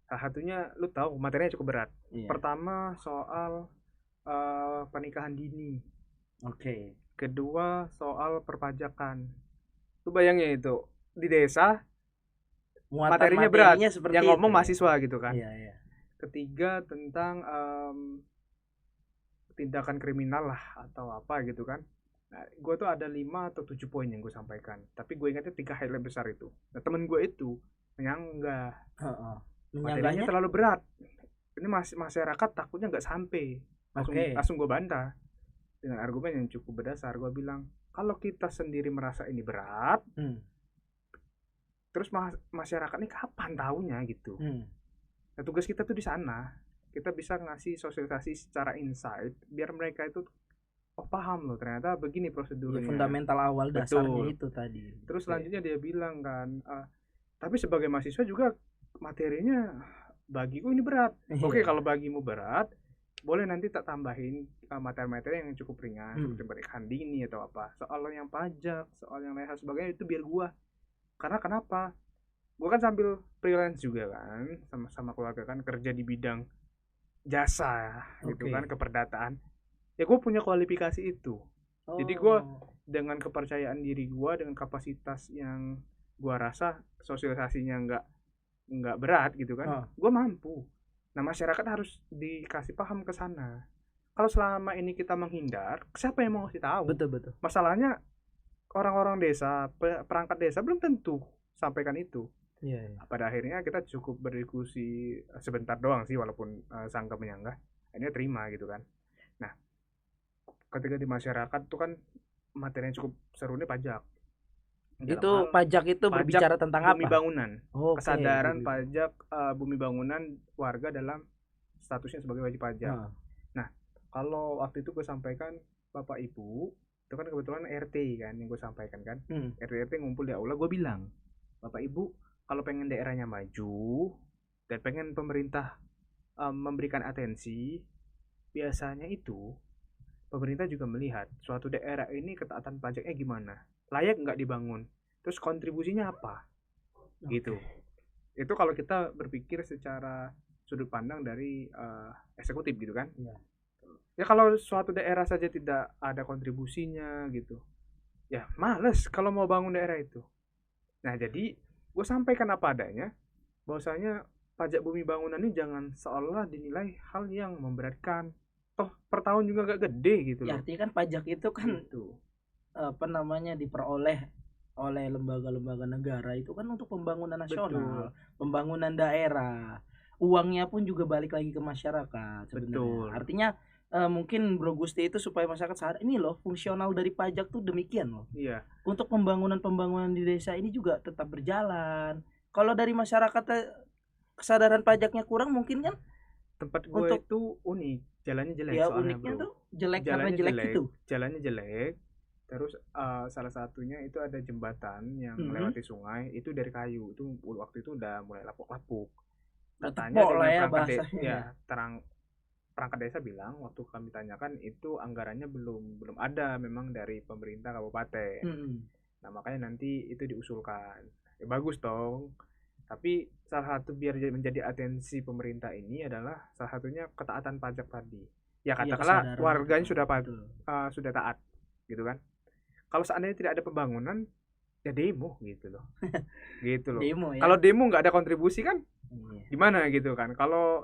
Salah satunya, lu tahu materinya cukup berat. Pertama soal pernikahan dini. Kedua soal perpajakan. Lu bayangin itu di desa materinya berat, yang ngomong mahasiswa gitu kan. Ketiga tentang tindakan kriminal lah atau apa gitu kan. Nah, gue tuh ada 5 atau 7 poin yang gue sampaikan, tapi gue ingatnya 3 highlight besar itu. Nah, temen gue itu menyanggah, materinya terlalu berat, ini masyarakat takutnya nggak sampai. Langsung gue bantah dengan argumen yang cukup berdasar. Gue bilang, kalau kita sendiri merasa ini berat, terus masyarakat ini kapan taunya gitu. Nah, tugas kita tuh di sana, kita bisa ngasih sosialisasi secara insight biar mereka itu paham loh, ternyata begini prosedurnya. Fundamental awal dasarnya itu tadi. Terus selanjutnya dia bilang kan, tapi sebagai mahasiswa juga materinya bagiku ini berat. Oke, kalau bagimu berat, boleh nanti tak tambahin materi-materi yang cukup ringan, seperti pernikahan dini atau apa. Soal yang pajak, soal yang lain hal sebagainya itu biar gua. Karena kenapa? Gua kan sambil freelance juga kan, sama keluarga kan, kerja di bidang jasa gitu kan, keperdataan. Ya gue punya kualifikasi itu. Jadi gue dengan kepercayaan diri gue, dengan kapasitas yang gue rasa sosialisasinya nggak berat gitu kan, gue mampu. Nah, masyarakat harus dikasih paham ke sana. Kalau selama ini kita menghindar, siapa yang mau ngasih tahu? Betul. Masalahnya orang-orang desa, perangkat desa belum tentu sampaikan itu. Pada akhirnya kita cukup berdiskusi sebentar doang sih, walaupun sangka menyanggah, akhirnya terima gitu kan. Nah, ketika di masyarakat tuh kan materinya cukup seru nih pajak. Itu pajak itu berbicara tentang bumi apa? Bangunan. Kesadaran pajak bumi bangunan warga dalam statusnya sebagai wajib pajak. Nah, kalau waktu itu gue sampaikan, Bapak Ibu, itu kan kebetulan RT kan yang gue sampaikan kan. RT ngumpul di aula, gue bilang, Bapak Ibu kalau pengen daerahnya maju dan pengen pemerintah memberikan atensi, biasanya itu pemerintah juga melihat suatu daerah ini ketaatan pajaknya gimana, layak nggak dibangun, terus kontribusinya apa, gitu. Itu kalau kita berpikir secara sudut pandang dari eksekutif gitu kan. Ya kalau suatu daerah saja tidak ada kontribusinya gitu, ya males kalau mau bangun daerah itu. Nah jadi gue sampaikan apa adanya, bahwasanya pajak bumi bangunan ini jangan seolah dinilai hal yang memberatkan. Toh per tahun juga gak gede gitu loh. Ya artinya kan pajak itu kan gitu. Apa namanya diperoleh oleh lembaga-lembaga negara itu kan untuk pembangunan nasional, pembangunan daerah. Uangnya pun juga balik lagi ke masyarakat sebenarnya. Artinya mungkin Bro Gusti itu supaya masyarakat sadar ini loh fungsional dari pajak tuh demikian loh. Iya. Untuk pembangunan di desa ini juga tetap berjalan. Kalau dari masyarakat kesadaran pajaknya kurang mungkin kan tempat gue itu unik, jalannya jelek ya, soalnya uniknya bro. Tuh jelek karena jelek gitu. Jalannya jelek. Terus salah satunya itu ada jembatan yang melewati sungai, itu dari kayu. Itu waktu itu udah mulai lapuk-lapuk. Katanya dengan perangkat desa bilang waktu kami tanyakan itu anggarannya belum ada memang dari pemerintah kabupaten. Nah makanya nanti itu diusulkan. Ya bagus dong. Tapi salah satu biar menjadi atensi pemerintah ini adalah salah satunya ketaatan pajak tadi. Ya katakanlah warganya sudah taat, gitu kan. Kalau seandainya tidak ada pembangunan, ya demo gitu loh. Gitu loh. Demo, ya? Kalau demo nggak ada kontribusi kan, gimana gitu kan.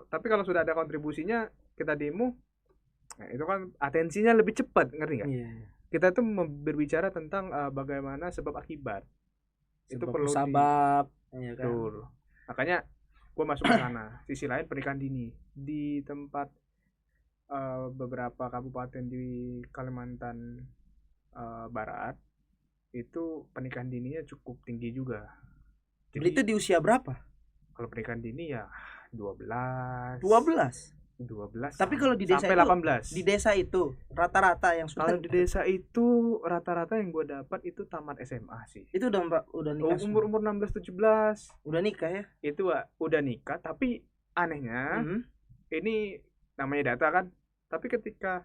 Tapi kalau sudah ada kontribusinya, kita demo, nah itu kan atensinya lebih cepat, ngerti nggak? Kita tuh berbicara tentang bagaimana sebab akibat. Itu perlu sabab. Ya kan? Betul. Makanya gue masuk ke sana. Sisi lain pernikahan dini di tempat beberapa kabupaten di Kalimantan Barat itu pernikahan dininya cukup tinggi juga. Jadi itu di usia berapa? Kalau pernikahan dini ya 12. Tapi kalau di desa sampai itu 18. Di desa itu rata-rata yang sudah. Kalau di desa itu rata-rata yang gue dapat itu tamat SMA sih. Itu udah nikah. Umur 16 17. Udah nikah ya? Itu udah nikah, tapi anehnya ini namanya data kan. Tapi ketika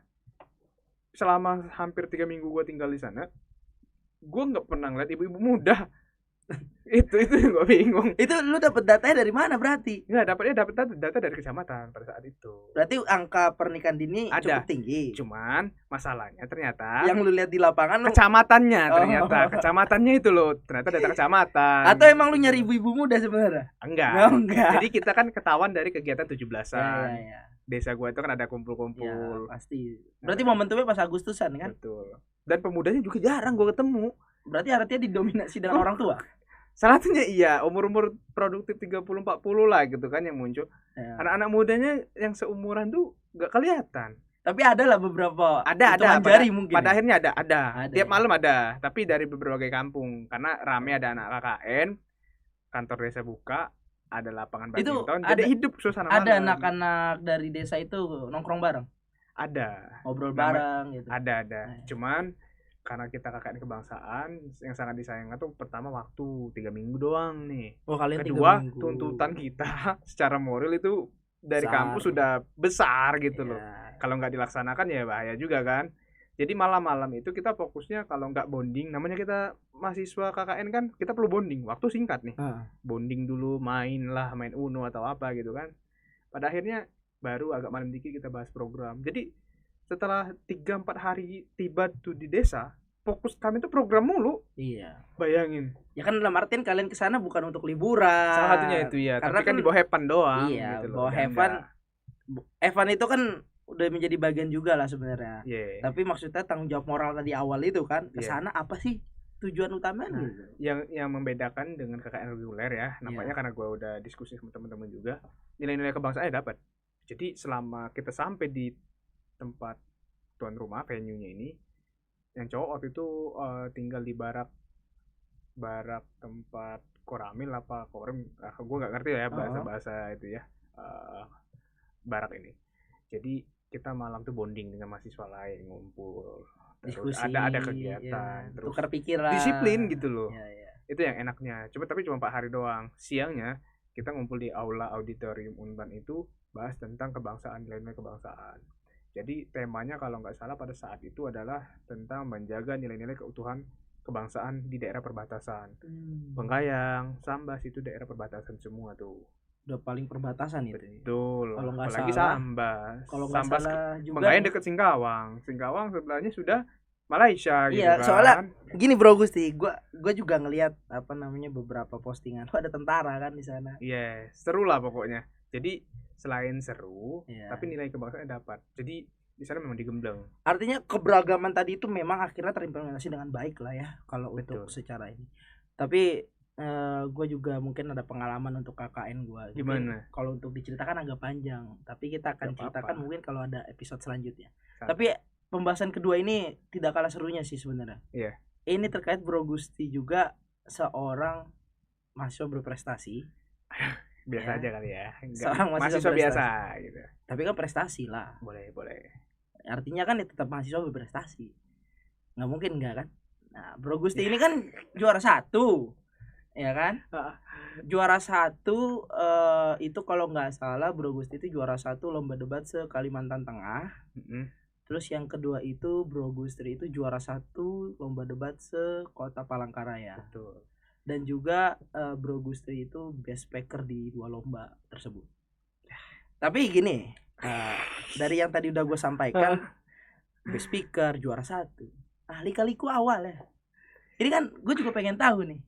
selama hampir 3 minggu gue tinggal di sana, gue nggak pernah ngeliat ibu-ibu muda. itu yang gue bingung. Itu lu dapet datanya dari mana berarti? Nggak, dapat data dari kecamatan pada saat itu. Berarti angka pernikahan dini cukup tinggi. Cuman masalahnya ternyata yang lu lihat di lapangan kecamatannya ternyata kecamatannya itu loh, ternyata data kecamatan. Atau emang lu nyari ibu-ibu muda sebenarnya? Enggak. Jadi kita kan ketahuan dari kegiatan 17-an. Ya. Desa gua itu kan ada kumpul-kumpul. Ya, pasti. Berarti momentumnya pas Agustusan kan? Betul. Dan pemudanya juga jarang gua ketemu. Berarti artinya didominasi dengan orang tua. Salah satunya iya, umur-umur produktif 30-40 lah gitu kan yang muncul. Anak-anak mudanya yang seumuran tuh gak kelihatan. Tapi ada lah beberapa. Ada jari mungkin. Pada akhirnya ada. Tiap malam ada, tapi dari berbagai kampung karena rame, ada anak KKN, kantor desa buka, ada lapangan badminton, jadi hidup suasana malam. Ada anak-anak dari desa itu nongkrong bareng. Ada. Ngobrol bareng gitu. Ada. Cuman karena kita KKN kebangsaan yang sangat disayangkan tuh pertama waktu 3 minggu doang nih. Kedua tuntutan kita secara moral itu dari kampus sudah besar gitu loh. Kalau nggak dilaksanakan ya bahaya juga kan. Jadi malam-malam itu kita fokusnya kalau nggak bonding, namanya kita mahasiswa KKN kan kita perlu bonding, waktu singkat nih. Bonding dulu, main Uno atau apa gitu kan. Pada akhirnya baru agak malam dikit kita bahas program. Jadi setelah 3-4 hari tiba tuh di desa, fokus kami tuh program mulu. Iya. Bayangin. Ya kan dalam artian kalian kesana bukan untuk liburan. Salah satunya itu ya. Karena tapi kan di bawah Evan doang. Iya. Gitu bawah Evan itu kan udah menjadi bagian juga lah sebenarnya. Tapi maksudnya tanggung jawab moral tadi awal itu kan kesana apa sih tujuan utamanya? Yang membedakan dengan KKN reguler ya. Nampaknya karena gue udah diskusi sama teman-teman juga, nilai-nilai kebangsaannya dapat. Jadi selama kita sampai di tempat tuan rumah venue-nya ini, yang cowok waktu itu tinggal di barak tempat koramil apa korem, gue nggak ngerti ya bahasa itu ya, barak ini. Jadi kita malam tuh bonding dengan mahasiswa lain, ngumpul diskusi, ada kegiatan, ya, terus tukar pikiran, disiplin gitu loh. ya, ya. Itu yang enaknya. Tapi cuma 4 hari doang. Siangnya kita ngumpul di aula auditorium Unban itu bahas tentang kebangsaan, nilai-nilai kebangsaan. Jadi temanya kalau nggak salah pada saat itu adalah tentang menjaga nilai-nilai keutuhan kebangsaan di daerah perbatasan. Penggayang, Sambas itu daerah perbatasan semua tuh. Udah paling perbatasan itu. Betul. Kalau nggak apalagi salah, Sambas. Kalau nggak Sambas salah juga. Penggayang deket Singkawang. Singkawang sebelahnya sudah Malaysia gitu iya, kan. Soalnya gini Bro Gusti, gua juga ngelihat apa namanya beberapa postingan. Ada tentara kan di sana. Iya, seru lah pokoknya. Jadi selain seru, Iya. tapi nilai kebangsaan dapat. Jadi di sana memang digembleng. Artinya keberagaman tadi itu memang akhirnya terimplementasi dengan baik lah ya kalau Betul. untuk secara ini. Tapi gue juga mungkin ada pengalaman untuk KKN gue. Gimana? Kalau untuk diceritakan agak panjang, tapi kita akan Gak ceritakan apa-apa. mungkin kalau ada episode selanjutnya. Santai. Tapi pembahasan kedua ini tidak kalah serunya sih sebenarnya. Iya. Ini terkait Bro Gusti juga seorang mahasiswa berprestasi. Biasa Ya. aja kali ya. Seorang mahasiswa biasa gitu. Tapi kan prestasi lah. Boleh. Artinya kan ya tetap mahasiswa berprestasi. Nggak mungkin nggak kan? Nah, Bro Gusti ini kan juara 1. Ya kan? Juara 1 itu kalau nggak salah Bro Gusti itu juara 1 lomba debat se-Kalimantan Tengah. Terus yang kedua itu Bro Gusti itu juara 1 lomba debat se-Kota Palangkaraya. Betul. Dan juga Bro Gusti itu best speaker di 2 lomba tersebut. Tapi gini, dari yang tadi udah gue sampaikan, best speaker juara 1, lika-liku awal ya. Ini kan gue juga pengen tahu nih.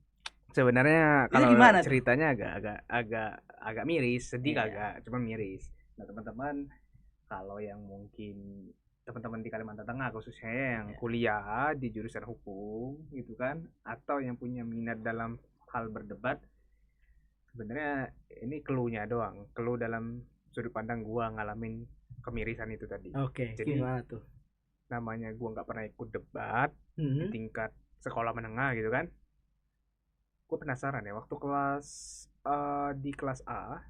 Sebenarnya kalau ceritanya agak miris, sedih kagak, cuma miris. Nah teman-teman, kalau yang mungkin teman-teman di Kalimantan Tengah khususnya yang kuliah di jurusan hukum gitu kan, atau yang punya minat dalam hal berdebat, sebenarnya ini clue-nya doang, clue dalam sudut pandang gua ngalamin kemirisan itu tadi. Oke. Jadi gimana tuh? Namanya gua nggak pernah ikut debat di tingkat sekolah menengah gitu kan. Gue penasaran ya waktu di kelas A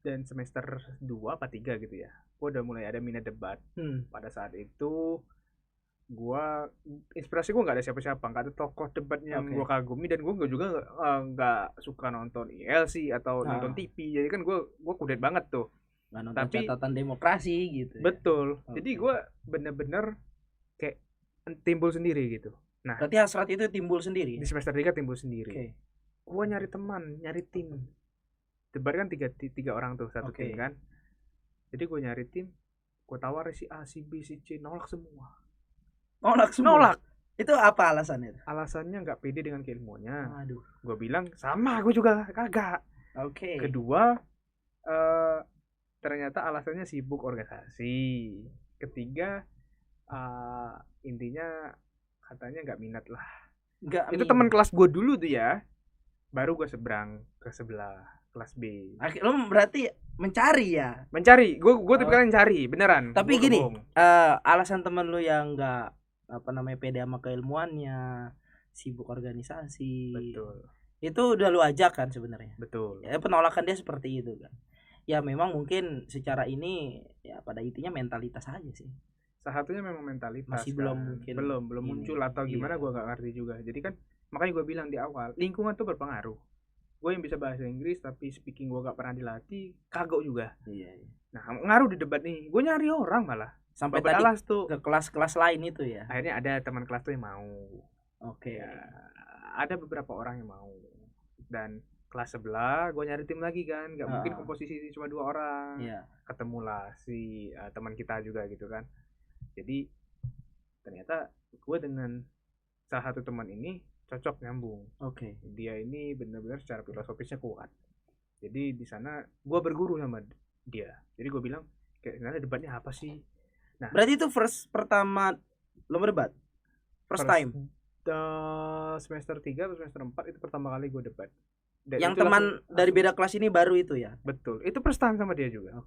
dan semester 2 apa 3 gitu ya, gue udah mulai ada minat debat. Pada saat itu inspirasi gue nggak ada siapa-siapa, nggak ada tokoh debat yang gue kagumi, dan gue juga nggak suka nonton ILC atau nonton TV, jadi kan gue kudet banget tuh. Tapi catatan demokrasi gitu. Betul. Jadi gue bener-bener kayak timbul sendiri gitu. Nah, berarti hasrat itu timbul sendiri. Di semester 3 timbul sendiri. Gue nyari teman, nyari tim. Debat kan tiga orang tuh satu tim kan. Jadi gue nyari tim, gue tawarin si A, si B, si C, nolak semua. Nolak. Itu apa alasannya? Alasannya nggak pede dengan keilmuannya. Aduh. Gue bilang sama, gue juga kagak. Kedua, ternyata alasannya sibuk organisasi. Ketiga, intinya katanya nggak minat lah. Itu teman kelas gue dulu tuh ya. Baru gue seberang ke sebelah kelas B. Lo berarti mencari ya? Mencari. Gue tipikalnya cari beneran. Tapi gini, alasan temen lu yang nggak pede sama keilmuannya, sibuk organisasi. Betul. Itu udah lu ajak kan sebenarnya. Betul. Ya, penolakan dia seperti itu kan. Ya memang mungkin secara ini ya pada intinya mentalitas aja sih. Salah satunya memang mentalitas. Masih kan? belum muncul atau gimana gue nggak ngerti juga. Jadi kan makanya gue bilang di awal, lingkungan tuh berpengaruh. Gue yang bisa bahasa Inggris tapi speaking gue nggak pernah dilatih, kagok juga. Iya. Nah ngaruh di debat nih. Gue nyari orang malah. Sampai tadi tuh ke kelas-kelas lain itu ya. Akhirnya ada teman kelas tuh yang mau. Ya, ada beberapa orang yang mau. Dan kelas sebelah gue nyari tim lagi kan, nggak mungkin komposisi cuma 2 orang. Ketemulah si teman kita juga gitu kan. Jadi ternyata gue dengan salah satu teman ini cocok, nyambung. Dia ini benar-benar secara filosofisnya kuat. Jadi di sana gue berguru sama dia. Jadi gue bilang kayak sebenarnya debatnya apa sih? Nah, berarti itu pertama lo berdebat? First time? Semester 3 atau semester 4 itu pertama kali gue debat. Dan yang teman dari beda kelas ini baru itu ya? Betul. Itu first time sama dia juga.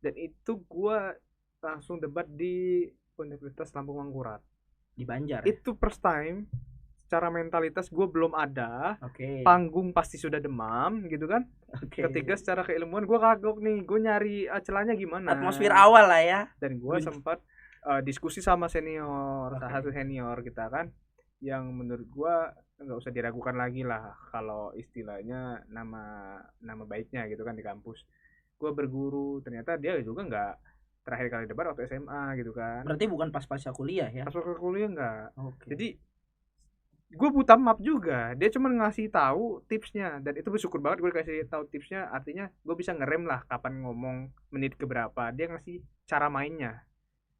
Dan itu gue langsung debat di Universitas Lampung Mangkurat di Banjar. Itu first time. Secara mentalitas gue belum ada. Panggung pasti sudah demam gitu kan. Ketiga secara keilmuan gue kagok nih. Gue nyari celahnya gimana. Atmosfer awal lah ya. Dan gue sempat diskusi sama senior, salah satu senior kita kan, yang menurut gue nggak usah diragukan lagi lah kalau istilahnya nama baiknya gitu kan di kampus. Gue berguru, ternyata dia juga nggak terakhir kali debat waktu SMA gitu kan. Berarti bukan pas pasca kuliah ya? Pas waktu kuliah nggak. Okay. Jadi gue buta map juga, dia cuma ngasih tahu tipsnya, dan itu bersyukur banget gue kasih tahu tipsnya, artinya gue bisa ngerem lah kapan ngomong, menit keberapa, dia ngasih cara mainnya.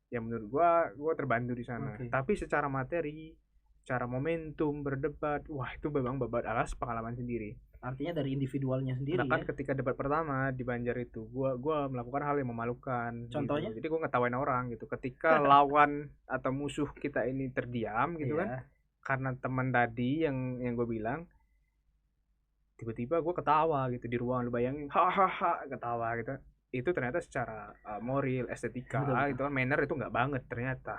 Ya menurut gue terbantu di sana. Okay. Tapi secara materi, cara momentum berdebat, wah itu memang babat alas pengalaman sendiri. Artinya dari individualnya sendiri. Bahkan ketika debat pertama di Banjar itu, gue melakukan hal yang memalukan. Contohnya? Gitu. Jadi gue ngetawain orang gitu. Ketika lawan atau musuh kita ini terdiam gitu kan, karena teman tadi yang gue bilang, tiba-tiba gue ketawa gitu di ruang, lu bayangin, hahaha ketawa gitu. Itu ternyata secara moral, estetika, itu kan manner itu nggak banget ternyata.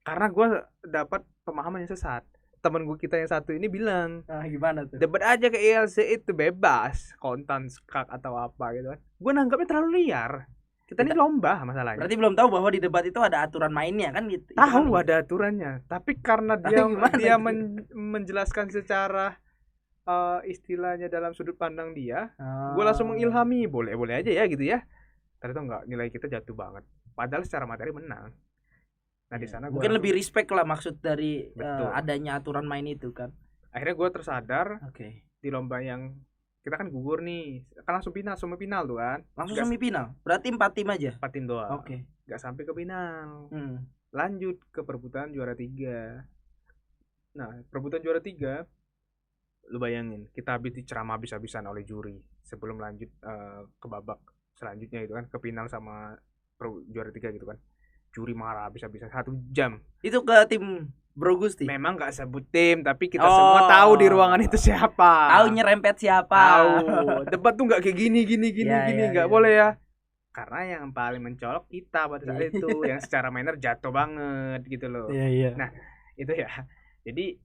Karena gue dapat pemahaman yang sesat. Temen gue kita yang satu ini bilang, gimana tuh? Debat aja ke ILC itu bebas, konten skak atau apa gitu kan. Gue nanggapnya terlalu liar. Kita ini lomba masalahnya. Berarti belum tahu bahwa di debat itu ada aturan mainnya kan gitu. Tahu ada aturannya, tapi karena dia menjelaskan secara istilahnya dalam sudut pandang dia, gue langsung mengilhami, boleh aja ya gitu ya. Ternyata enggak, nilai kita jatuh banget. Padahal secara materi menang. Nah di sana mungkin lebih respect lah maksud dari adanya aturan main itu kan. Akhirnya gue tersadar di lomba yang kita kan gugur nih, kan langsung final, semifinal tuh kan. Langsung semifinal? Berarti 4 tim aja? 4 tim doang. Gak sampai ke final. Lanjut ke perebutan juara 3. Nah perebutan juara 3, lu bayangin, kita habis diceramah habis-habisan oleh juri sebelum lanjut ke babak selanjutnya itu kan, ke final sama juara 3 gitu kan. Juri marah habis-habisan 1 jam. Itu ke tim Bro Gusti? Memang gak sebut tim, tapi kita semua tahu di ruangan itu siapa. Tahu nyerempet siapa. Tahu. Debat tuh gak kayak gini gak boleh ya. Karena yang paling mencolok kita pada saat itu, yang secara manner jatuh banget gitu loh. Nah itu ya. Jadi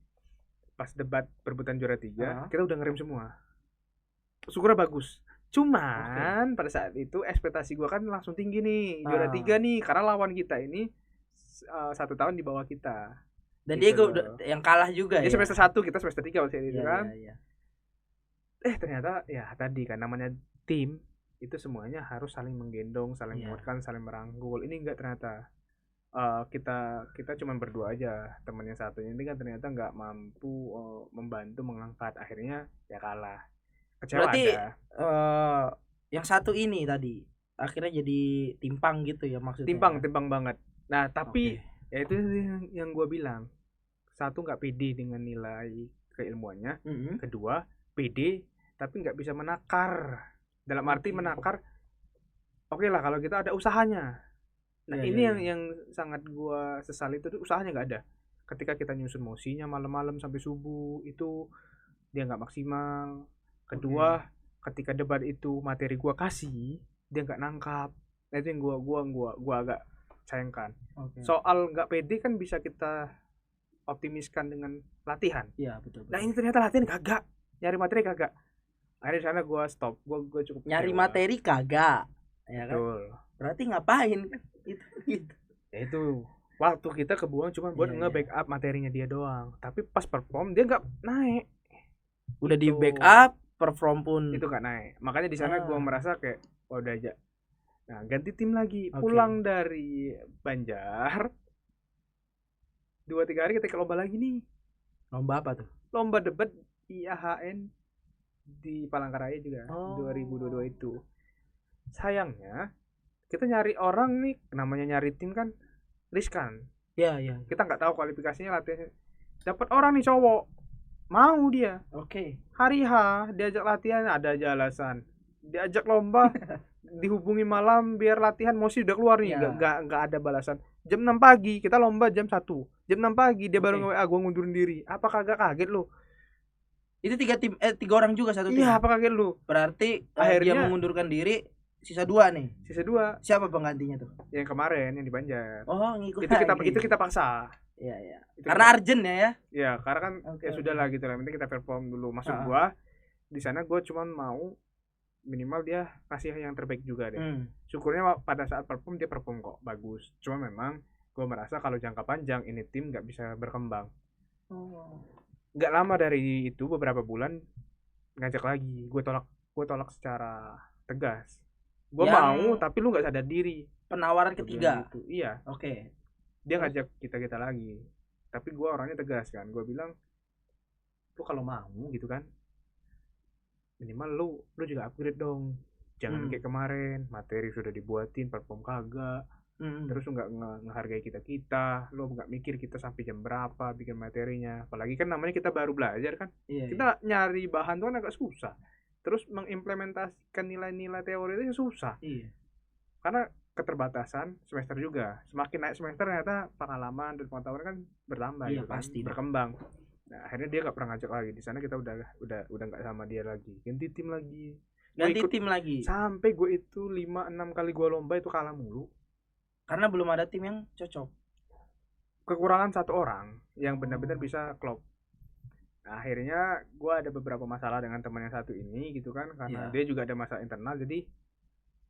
pas debat perebutan juara 3, kita udah ngerem semua. Syukurnya bagus. Cuman pada saat itu ekspektasi gue kan langsung tinggi nih, juara 3 nih, karena lawan kita ini 1 tahun di bawah kita. Dan gitu dia yang kalah juga dia ya. Semester 1, kita semester 3 waktu itu kan. Ternyata ya tadi kan namanya tim itu semuanya harus saling menggendong, saling menguatkan, saling merangkul. Ini enggak ternyata. Kita cuma berdua aja, temannya satunya ini kan ternyata nggak mampu membantu mengangkat, akhirnya ya kalah. Kecewa. Berarti yang satu ini tadi akhirnya jadi timpang gitu ya maksudnya. Timpang banget. Nah tapi ya itu yang gue bilang, satu nggak pede dengan nilai keilmuannya, kedua pede tapi nggak bisa menakar. Dalam arti menakar, oke lah kalau kita ada usahanya. Nah ini yang sangat gue sesali, itu usahanya nggak ada. Ketika kita nyusun mosinya malam-malam sampai subuh, itu dia nggak maksimal. Kedua, ketika debat itu materi gue kasih, dia nggak nangkap. Nah itu yang gue agak sayangkan. Soal nggak pede kan bisa kita optimiskan dengan latihan. Iya betul. Nah ini ternyata latihan kagak, nyari materi kagak. Akhirnya di sana gue stop, gue cukup nyari materi kagak, ya kan? Betul. Berarti ngapain kan? Itu gitu. Ya itu waktu kita kebuang cuma buat nge-backup materinya dia doang. Tapi pas perform dia nggak naik. Udah di backup, perform pun itu nggak naik. Makanya di sana gue merasa kayak udah aja. Nah ganti tim lagi, pulang dari Banjar 2-3 hari kita ke lomba lagi nih. Lomba apa tuh? Lomba debat IAHN di Palangkaraya juga 2022 itu. Sayangnya kita nyari orang nih, namanya nyari tim kan riskan. Iya. Kita nggak tahu kualifikasinya, latihan. Dapat orang nih cowok, mau dia. Hari H diajak latihan ada aja alasan. Diajak lomba dihubungi malam biar latihan, mosi udah keluar nih, nggak ada balasan. Jam 6 pagi kita lomba jam 1. Jam 6 pagi dia baru nge-WA gua ngundurin diri. Apa kagak kaget lu? Itu 3 tim 3 orang juga satu tim. Iya, apa kaget lu? Berarti akhirnya dia mengundurkan diri, sisa 2 nih. Sisa 2. Siapa penggantinya tuh? Yang kemarin yang di Banjar. Ngikut. Itu kita paksa. Iya. Karena urgent ya. Iya, karena kan ya sudah lah gitu lah. Penting kita perform dulu. Maksud gua di sana gua cuma mau minimal dia kasih yang terbaik juga deh. Syukurnya pada saat perform dia perform kok bagus. Cuma memang gue merasa kalau jangka panjang ini tim nggak bisa berkembang. Nggak lama dari itu, beberapa bulan ngajak lagi, gue tolak secara tegas. Gue mau tapi lu nggak sadar diri. Penawaran ketiga gitu. Iya, oke. Dia ngajak kita lagi, tapi gue orangnya tegas kan. Gue bilang, lu kalau mau gitu kan, minimal lu juga upgrade dong. Jangan kayak kemarin, materi sudah dibuatin, perform kagak. Terus lu nggak ngehargai kita, lu nggak mikir kita sampai jam berapa bikin materinya. Apalagi kan namanya kita baru belajar kan. Kita nyari bahan tuh kan agak susah. Terus mengimplementasikan nilai-nilai teori itu susah. Karena keterbatasan semester juga. Semakin naik semester ternyata pengalaman dan pengetahuan kan bertambah gitu kan, pasti berkembang. Nah, akhirnya dia gak pernah ngajak lagi. Di sana kita udah nggak sama dia lagi. Ganti tim lagi. Sampai gue itu 5-6 kali gue lomba itu kalah mulu. Karena belum ada tim yang cocok. Kekurangan satu orang yang benar-benar bisa klop. Nah, akhirnya gue ada beberapa masalah dengan teman yang satu ini gitu kan, karena dia juga ada masalah internal. Jadi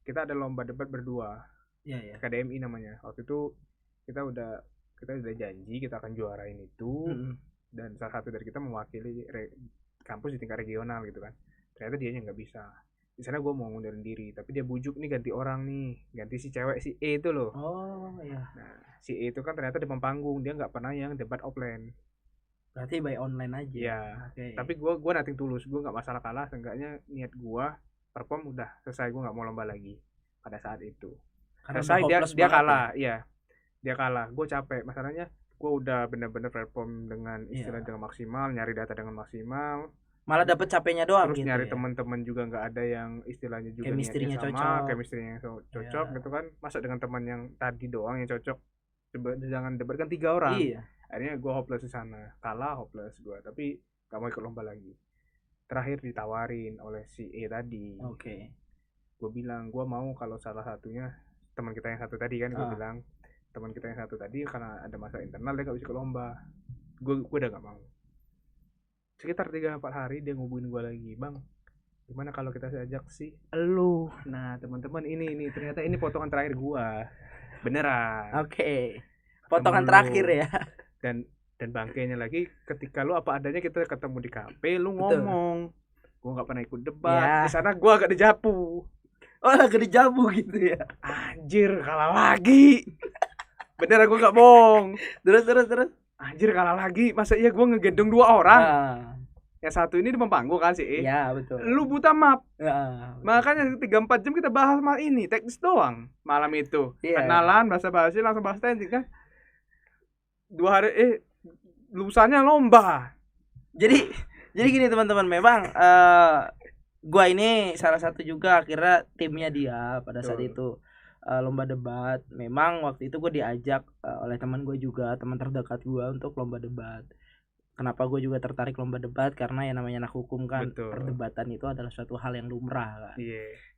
kita ada lomba debat berdua. KDMI namanya. Waktu itu kita udah janji kita akan juarain itu. Dan salah satu dari kita mewakili kampus di tingkat regional gitu kan. Ternyata dianya nggak bisa. Di sana gue mau ngundurin diri, tapi dia bujuk nih ganti orang nih, ganti si cewek si E itu loh. Nah, si E itu kan ternyata demam panggung, dia nggak pernah yang debat offline. Berarti by online aja. Ya. Tapi gue nating tulus, gue nggak masalah kalah, seenggaknya niat gue perform udah selesai, gue nggak mau lomba lagi pada saat itu. Karena selesai dia kalah, dia kalah. Gue capek, masalahnya gue udah bener-bener perform dengan istilah dengan maksimal, nyari data dengan maksimal. Malah dapet capeknya doang. Terus gitu nyari teman-teman juga nggak ada yang istilahnya juga chemistry-nya sama, chemistry-nya cocok gitu kan. Masa dengan teman yang tadi doang yang cocok, jangan debat kan 3 orang. Akhirnya gue hopeless di sana, kalah hopeless gue, tapi gak mau ikut lomba lagi. Terakhir ditawarin oleh si E tadi. Gue bilang gue mau kalau salah satunya teman kita yang satu tadi kan, gue bilang teman kita yang satu tadi karena ada masalah internal dia gak bisa ikut lomba. Gue udah gak mau. Sekitar 3-4 hari dia ngubungin gue lagi, bang gimana kalau kita ajak sih elu. Nah teman-teman ini ternyata ini potongan terakhir gue beneran. Potongan terakhir ya. Dan bangkainya lagi ketika lu apa adanya kita ketemu di kafe lu ngomong. Gue nggak pernah ikut debat di sana, gue agak dijapu. Agak dijapu gitu ya. Anjir kalah lagi. Bener gue nggak bohong. Terus anjir kalah lagi, masa iya gue ngegendong 2 orang. Yang satu ini di panggung kan sih. Iya betul. Lu buta map. Makanya 3-4 jam kita bahas mal ini teknis doang malam itu. Kenalan basa-basi langsung bahas teknik kan. 2 hari lusanya lomba. Jadi gini teman-teman, memang gua ini salah satu juga akhirnya timnya dia pada saat itu lomba debat. Memang waktu itu gue diajak oleh teman gue juga, teman terdekat gue untuk lomba debat. Kenapa gue juga tertarik lomba debat? Karena yang namanya anak hukum kan, perdebatan itu adalah suatu hal yang lumrah kan.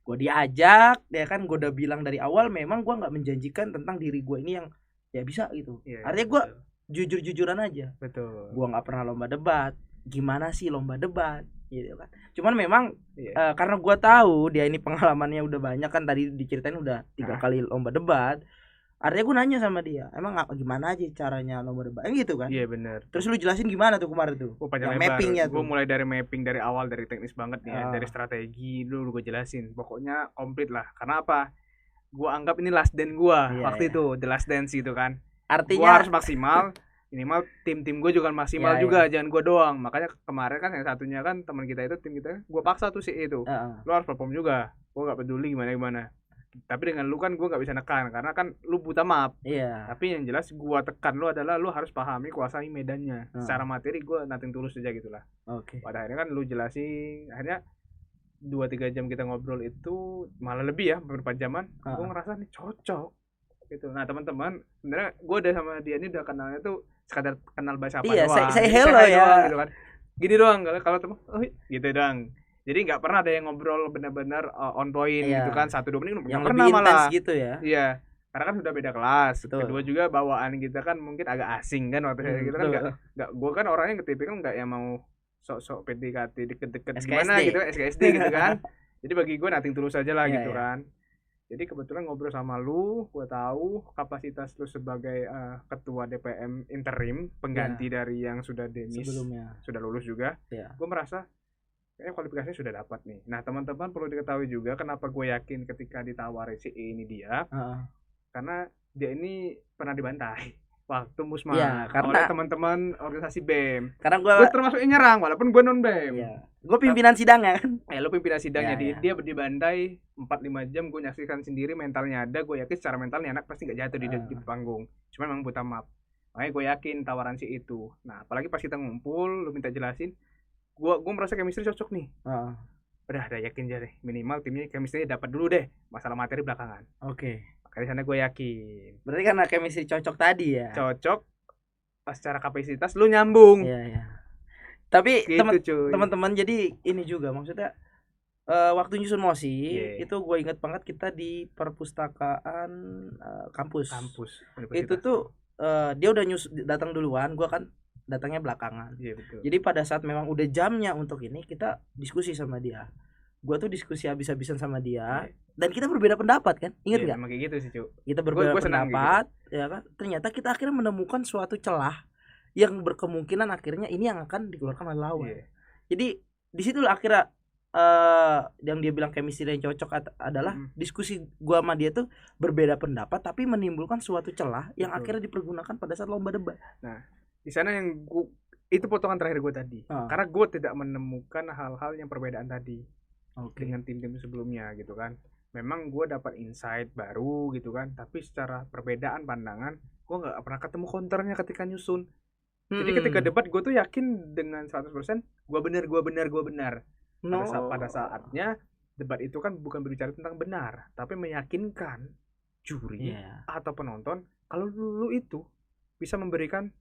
Gue diajak, ya kan, gue udah bilang dari awal memang gue nggak menjanjikan tentang diri gue ini yang ya bisa gitu. Artinya gue jujur-jujuran aja. Gue nggak pernah lomba debat. Gimana sih lomba debat? Gitu kan. Cuman memang karena gue tahu dia ini pengalamannya udah banyak kan, tadi diceritain udah 3 kali lomba debat. Artinya gue nanya sama dia, emang gimana aja caranya lomba debat? Gitu kan? Iya benar. Terus lu jelasin gimana tuh kemarin tuh? Yang mappingnya tuh. Gue mulai dari mapping dari awal, dari teknis banget ya, dari strategi dulu gue jelasin. Pokoknya komplit lah. Karena apa? Gue anggap ini last dance gue waktu itu, the last dance gitu kan. Artinya gue harus maksimal. Minimal tim gue juga maksimal juga, jangan gue doang. Makanya kemarin kan yang satunya kan teman kita itu, tim kita, gue paksa tuh si itu. Lu harus perform juga. Gue nggak peduli gimana. Tapi dengan lu kan gue nggak bisa nekan karena kan lu buta map. Tapi yang jelas gue tekan lu adalah lu harus pahami, kuasai medannya. Secara materi gue nating tulus aja gitulah. Pada akhirnya kan lu jelasin. Akhirnya 2-3 jam kita ngobrol itu, malah lebih ya, beberapa jaman. Gue ngerasa nih cocok gitu. Nah teman-teman, sebenarnya gue udah sama dia ini udah kenalnya tuh sekadar kenal bahasa apa doang. Saya hello ya gitu kan. Gini doang kalau temen gitu doang. Jadi nggak pernah ada yang ngobrol benar-benar on point gitu kan, 1-2 menit yang lebih intens gitu ya. Iya. Karena kan sudah beda kelas. Kedua juga bawaan kita kan mungkin agak asing kan waktu kita kan enggak gue kan orangnya ketipikal enggak yang mau sok-sok PDKT deket-deket gimana gitu, SKSD gitu kan. Jadi bagi gue nating tulus aja lah gitu kan. Jadi kebetulan ngobrol sama lu, gue tahu kapasitas lu sebagai ketua DPM interim, pengganti dari yang sudah demis, sebelumnya sudah lulus juga. Gue merasa kayaknya kualifikasinya sudah dapat nih. Nah teman-teman perlu diketahui juga kenapa gue yakin ketika ditawari si E ini dia, karena dia ini pernah dibantai waktu musma oleh teman-teman organisasi BEM. Karena gue termasuk yang nyerang walaupun gue non BEM. Gue pimpinan sidangnya kan. Lu pimpinan sidangnya. Dia dibantai 4-5 jam, gue nyaksikan sendiri, mentalnya ada. Gue yakin secara mental nih anak pasti gak jatuh di panggung. Cuma memang buta maaf. Makanya gue yakin tawaran si itu. Nah apalagi pas kita ngumpul, lu minta jelasin, gue merasa chemistry cocok nih. Udah yakin aja deh, minimal timnya chemistry dapat dulu deh, masalah materi belakangan. Makanya sana gue yakin. Berarti karena chemistry cocok tadi ya. Cocok. Pas secara kapasitas lu nyambung. Tapi gitu, teman-teman jadi ini juga maksudnya waktu nyusun mosi itu gue ingat banget kita di perpustakaan kampus. Itu tuh dia udah datang duluan, gue kan datangnya belakangan. Betul. Jadi pada saat memang udah jamnya untuk ini, kita diskusi sama dia. Gue tuh diskusi habis-habisan sama dia. Dan kita berbeda pendapat kan, ingat nggak? Emang kayak gitu sih Cuk. Kita berbeda pendapat, gitu. Ya kan. Ternyata kita akhirnya menemukan suatu celah yang berkemungkinan akhirnya ini yang akan dikeluarkan oleh lawan. Jadi di situ akhirnya yang dia bilang chemistry yang cocok adalah diskusi gua sama dia tuh berbeda pendapat tapi menimbulkan suatu celah yang akhirnya dipergunakan pada saat lomba debat. Nah, di sana yang itu potongan terakhir gue tadi. Karena gue tidak menemukan hal-hal yang perbedaan tadi dengan tim-tim sebelumnya gitu kan. Memang gue dapat insight baru gitu kan, tapi secara perbedaan pandangan gue nggak pernah ketemu counternya ketika nyusun. Jadi ketika debat gue tuh yakin dengan 100% gue benar. Pada saatnya debat itu kan bukan berbicara tentang benar, tapi meyakinkan juri atau penonton kalau lu itu bisa memberikan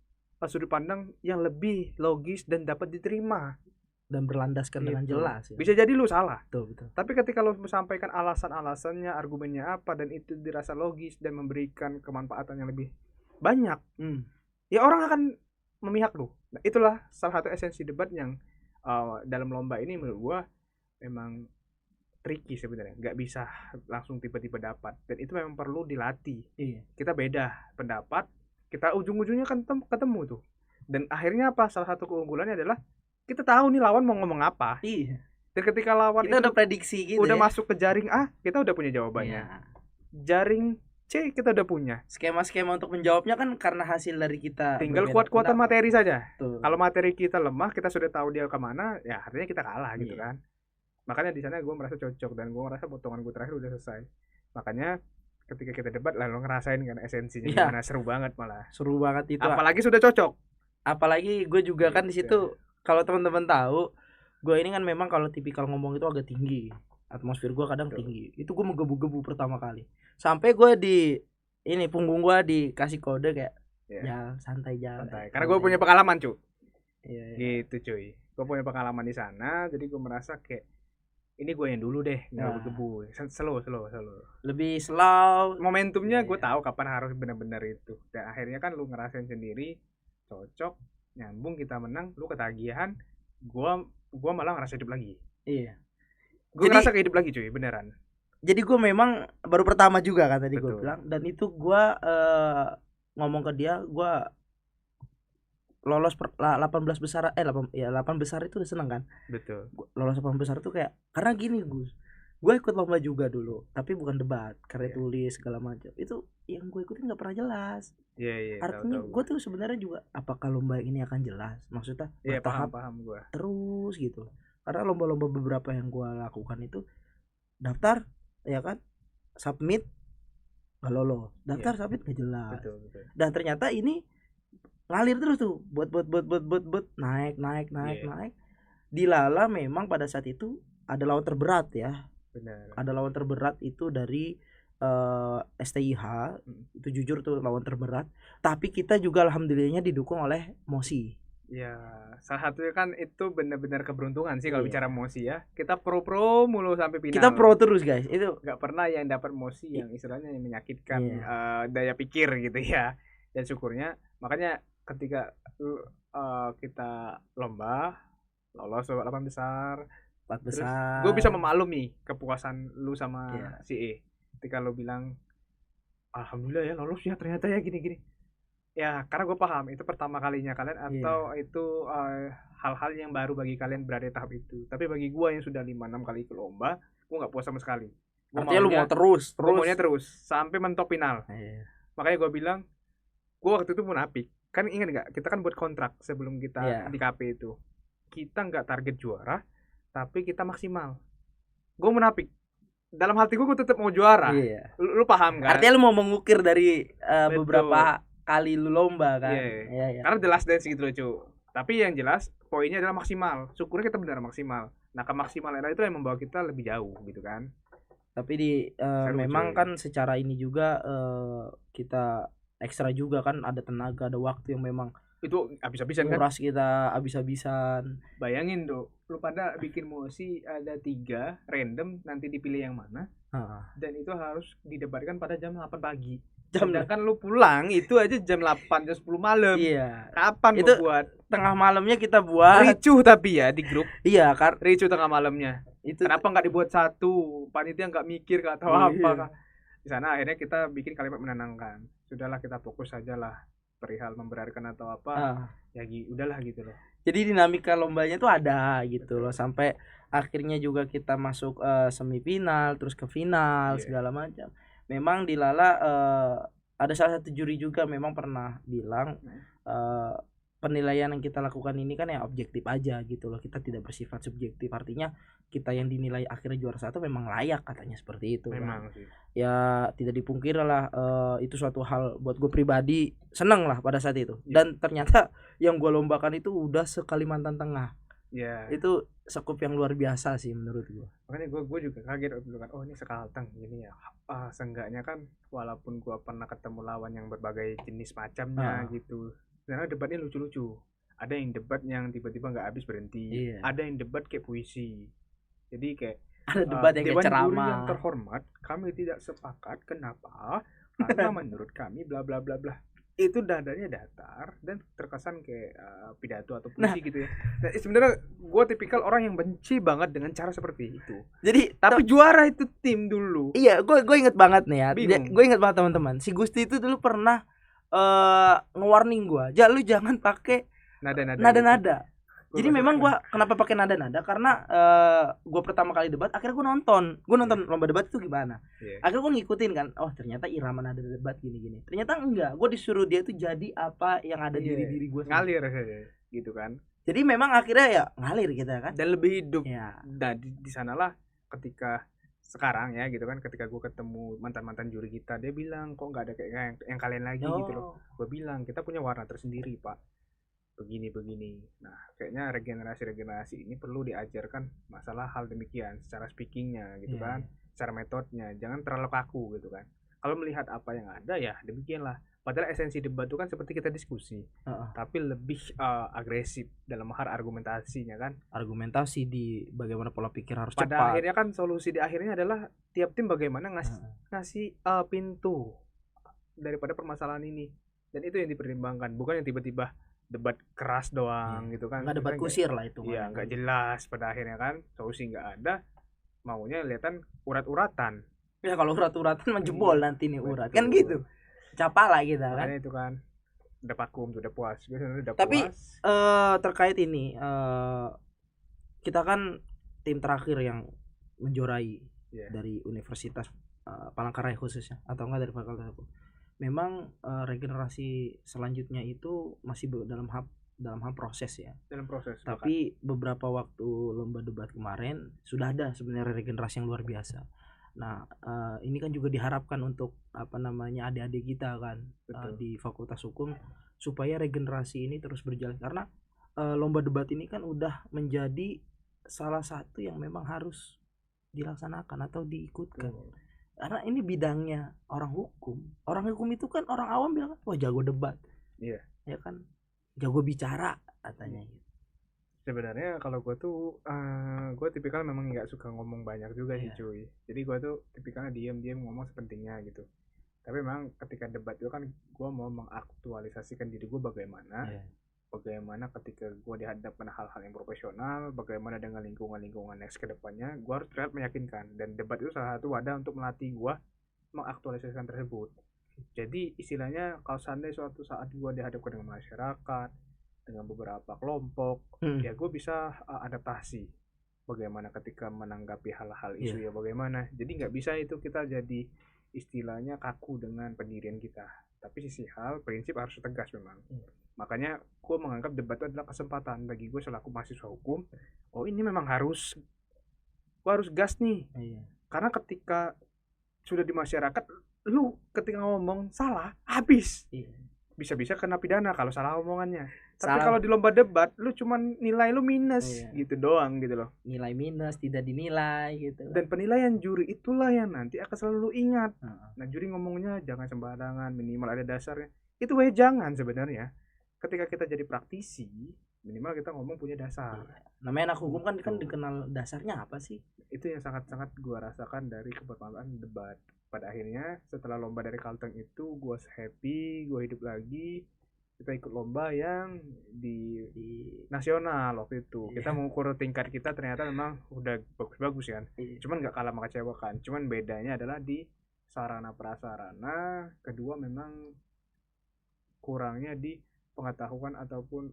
sudut pandang yang lebih logis dan dapat diterima dan berlandaskan dengan jelas ya. Bisa jadi lu salah. Betul. Tapi ketika lu sampaikan alasan-alasannya, argumennya apa, dan itu dirasa logis dan memberikan kemanfaatan yang lebih banyak, ya orang akan memihak lu. Nah, itulah salah satu esensi debat yang dalam lomba ini menurut gua memang tricky sebenarnya. Nggak bisa langsung tiba-tiba dapat, dan itu memang perlu dilatih. Kita beda pendapat, kita ujung-ujungnya kan ketemu tuh. Dan akhirnya apa? Salah satu keunggulannya adalah kita tahu nih lawan mau ngomong apa. Dan ketika lawan kita udah prediksi gitu, udah masuk ke jaring A, kita udah punya jawabannya. Jaring C kita udah punya. Skema-skema untuk menjawabnya kan karena hasil dari kita. Tinggal kuat-kuatan materi saja. Kalau materi kita lemah, kita sudah tahu dia kemana, ya artinya kita kalah gitu kan. Makanya di sana gue merasa cocok, dan gue merasa potongan gue terakhir udah selesai. Makanya ketika kita debat lalu ngerasain kan esensinya gimana, seru banget malah. Seru banget itu. Apalagi sudah cocok. Apalagi gue juga kan di situ. Kalau teman-teman tahu, gue ini kan memang kalau tipikal ngomong itu agak tinggi. Atmosfer gue kadang tinggi. Itu gue menggebu-gebu pertama kali. Sampai gue ini punggung gue dikasih kode kayak ya santai. Karena gue punya pengalaman cuy. Gitu cuy. Gue punya pengalaman di sana, jadi gue merasa kayak ini gue yang dulu deh, nggak bergebu. Slow. Lebih slow. Momentumnya gue tahu kapan harus benar-benar itu. Dan akhirnya kan lu ngerasain sendiri, cocok, nyambung, kita menang, lu ketagihan, gua malah ngerasa hidup lagi. Gue ngerasa hidup lagi cuy, beneran. Jadi gue memang baru pertama juga kan tadi gue bilang, dan itu gue ngomong ke dia, gue lolos 18 besar 8 besar itu udah seneng kan. Betul. Lolos 8 besar itu kayak karena gini gue ikut lomba juga dulu, tapi bukan debat, karya tulis segala macam. Itu yang gue ikutin nggak pernah jelas. Artinya gue tuh sebenarnya juga apakah lomba ini akan jelas? Maksudnya bertahap paham gue. Terus gitu. Karena lomba-lomba beberapa yang gue lakukan itu daftar, ya kan, submit nggak lolos, daftar submit nggak jelas. Betul. Dan ternyata ini ngalir terus tuh, buat naik. Dilala memang pada saat itu ada lawan terberat ya. Benar. Ada lawan terberat itu dari STIH, itu jujur tuh lawan terberat. Tapi kita juga alhamdulillahnya didukung oleh Mosi. Ya, salah satunya kan itu benar-benar keberuntungan sih kalau bicara Mosi ya. Kita pro mulu sampai final. Kita pro terus guys. Itu nggak pernah yang dapat Mosi yang istilahnya yang menyakitkan daya pikir gitu ya. Dan syukurnya makanya ketika kita lomba lolos 8 besar, 4 besar, gue bisa memaklumi kepuasan lu sama si E. ketika lo bilang alhamdulillah ya lolos ya ternyata ya gini-gini, ya karena gue paham itu pertama kalinya kalian atau itu hal-hal yang baru bagi kalian berada di tahap itu. Tapi bagi gue yang sudah 5-6 kali ikut lomba, gue nggak puas sama sekali. Artinya lu mau terus gue maunya terus sampai mentok final. Makanya gue bilang, gue waktu itu munafik kan, ingat nggak kita kan buat kontrak sebelum kita di KP itu, kita nggak target juara tapi kita maksimal. Gue munafik, dalam hati gue tetap mau juara. Lu paham kan? Artinya lu mau mengukir dari beberapa kali lu lomba kan. Karena the last dance gitu loh cu. Tapi yang jelas poinnya adalah maksimal. Syukurnya kita benar maksimal. Nah kemaksimalan itu yang membawa kita lebih jauh gitu kan. Tapi memang kan secara ini juga kita ekstra juga kan, ada tenaga, ada waktu yang memang itu habis-habisan kan. Kuras kita habis-habisan. Bayangin tuh, lu pada bikin mosi ada 3 random, nanti dipilih yang mana. Dan itu harus didebatkan pada jam 8 pagi. Sedangkan lu pulang itu aja jam 8, jam 10 malam. Kapan itu buat? Tengah malamnya kita buat. Ricuh tapi ya di grup. Kan ricuh tengah malamnya. Itu kenapa nggak dibuat satu? Panitia nggak mikir nggak tahu apa. Di sana akhirnya kita bikin kalimat menenangkan. Sudahlah kita fokus aja lah, perihal memberarikan atau apa. Ya udahlah gitu loh. Jadi dinamika lombanya tuh ada gitu loh, sampai akhirnya juga kita masuk semifinal, terus ke final segala macam. Memang di Lala ada salah satu juri juga memang pernah bilang penilaian yang kita lakukan ini kan yang objektif aja gitu loh, kita tidak bersifat subjektif. Artinya kita yang dinilai akhirnya juara 1 memang layak, katanya seperti itu. Memang sih. Ya tidak dipungkiri lah, itu suatu hal buat gue pribadi seneng lah pada saat itu. Dan ternyata yang gue lombakan itu udah se-Kalimantan Tengah. Itu sekup yang luar biasa sih menurut gue. Makanya gue juga kaget dulu kan, oh ini Sekalteng gini ya. Seenggaknya kan walaupun gue pernah ketemu lawan yang berbagai jenis macamnya gitu, karena debatnya lucu-lucu. Ada yang debat yang tiba-tiba nggak habis berhenti. Ada yang debat kayak puisi. Jadi kayak ada debat yang kayak ceramah. Dewan yang terhormat, kami tidak sepakat. Kenapa? Karena menurut kami bla bla bla bla. Itu dadanya datar dan terkesan kayak pidato atau puisi gitu ya. Nah, sebenarnya gue tipikal orang yang benci banget dengan cara seperti itu. Jadi tapi juara itu tim dulu. Iya, gue inget banget nih ya. Gue inget banget teman-teman. Si Gusti itu dulu pernah nge-warning gue, lu jangan pakai nada-nada. Jadi memang gue kenapa pakai nada-nada, karena gue pertama kali debat, akhirnya gue nonton lomba debat itu gimana. Akhirnya gue ngikutin kan, oh ternyata irama nada debat gini-gini. Ternyata enggak, gue disuruh dia tuh jadi apa yang ada di diri gue. Ngalir gitu kan. Jadi memang akhirnya ya ngalir kita kan. Dan lebih hidup. Nah di sanalah ketika sekarang ya gitu kan, ketika gue ketemu mantan-mantan juri kita, dia bilang kok nggak ada kayak yang kalian lagi gitu loh. Gue bilang kita punya warna tersendiri pak, begini. Nah kayaknya regenerasi ini perlu diajarkan masalah hal demikian secara speakingnya gitu kan, secara metodenya, jangan terlalu kaku gitu kan. Kalau melihat apa yang ada ya demikianlah. Padahal esensi debat itu kan seperti kita diskusi, tapi lebih agresif dalam hal argumentasinya kan. Argumentasi di bagaimana pola pikir harus pada cepat. Pada akhirnya kan solusi di akhirnya adalah tiap tim bagaimana ngasih pintu daripada permasalahan ini. Dan itu yang dipertimbangkan, bukan yang tiba-tiba debat keras doang gitu kan. Nggak debat kusir lah itu. Iya nggak jelas pada akhirnya kan, solusi nggak ada, maunya liatan urat-uratan. Ya kalau urat-uratan menjebol nanti nih urat kan gitu. Capala kita kan. Itu kan udah vakum, udah puas. Udah tapi puas. Terkait ini kita kan tim terakhir yang menjuarai dari Universitas Palangkaraya khususnya, atau enggak dari fakultas aku. Memang regenerasi selanjutnya itu masih dalam hal proses ya. Dalam proses. Tapi beberapa waktu lomba debat kemarin sudah ada sebenarnya regenerasi yang luar biasa. Nah, ini kan juga diharapkan untuk adik-adik kita kan di Fakultas Hukum, supaya regenerasi ini terus berjalan, karena lomba debat ini kan udah menjadi salah satu yang memang harus dilaksanakan atau diikutkan. Karena ini bidangnya orang hukum. Orang hukum itu kan orang awam bilang, wah jago debat. Iya. Ya kan, jago bicara katanya gitu. Sebenarnya kalau gue tuh gue tipikal memang nggak suka ngomong banyak juga sih cuy. Jadi gue tuh tipikalnya diam ngomong sepentingnya gitu. Tapi memang ketika debat itu kan gue mau mengaktualisasikan diri gue bagaimana ketika gue dihadapkan hal-hal yang profesional, bagaimana dengan lingkungan next ke depannya, gue harus terlihat meyakinkan. Dan debat itu salah satu wadah untuk melatih gue mengaktualisasikan tersebut. Jadi istilahnya kalau seandainya suatu saat gue dihadapkan dengan masyarakat, dengan beberapa kelompok, ya gue bisa adaptasi. Bagaimana ketika menanggapi hal-hal isu ya bagaimana. Jadi nggak bisa itu kita jadi istilahnya kaku dengan pendirian kita. Tapi sisi hal prinsip harus tegas memang. Makanya gue menganggap debat itu adalah kesempatan bagi gue selaku mahasiswa hukum. Oh ini memang gue harus gas nih. Karena ketika sudah di masyarakat, lu ketika ngomong salah habis. Bisa-bisa kena pidana kalau salah omongannya. Tapi kalau di lomba debat lu cuman nilai lu minus gitu doang gitu loh. Nilai minus, tidak dinilai gitu. Dan penilaian juri itulah yang nanti akan selalu lu ingat. Nah, juri ngomongnya jangan sembarangan, minimal ada dasarnya. Itu jangan sebenarnya. Ketika kita jadi praktisi, minimal kita ngomong punya dasar. Namanya anak hukum kan dikenal dasarnya apa sih? Itu yang sangat-sangat gua rasakan dari kebermanfaatan debat. Pada akhirnya setelah lomba dari Kalteng itu gua happy, gua hidup lagi. Kita ikut lomba yang di nasional waktu itu. Kita mengukur tingkat kita ternyata memang udah bagus-bagus kan. Cuman nggak kalah mengecewakan. Cuman bedanya adalah di sarana prasarana. Kedua memang kurangnya di pengetahuan ataupun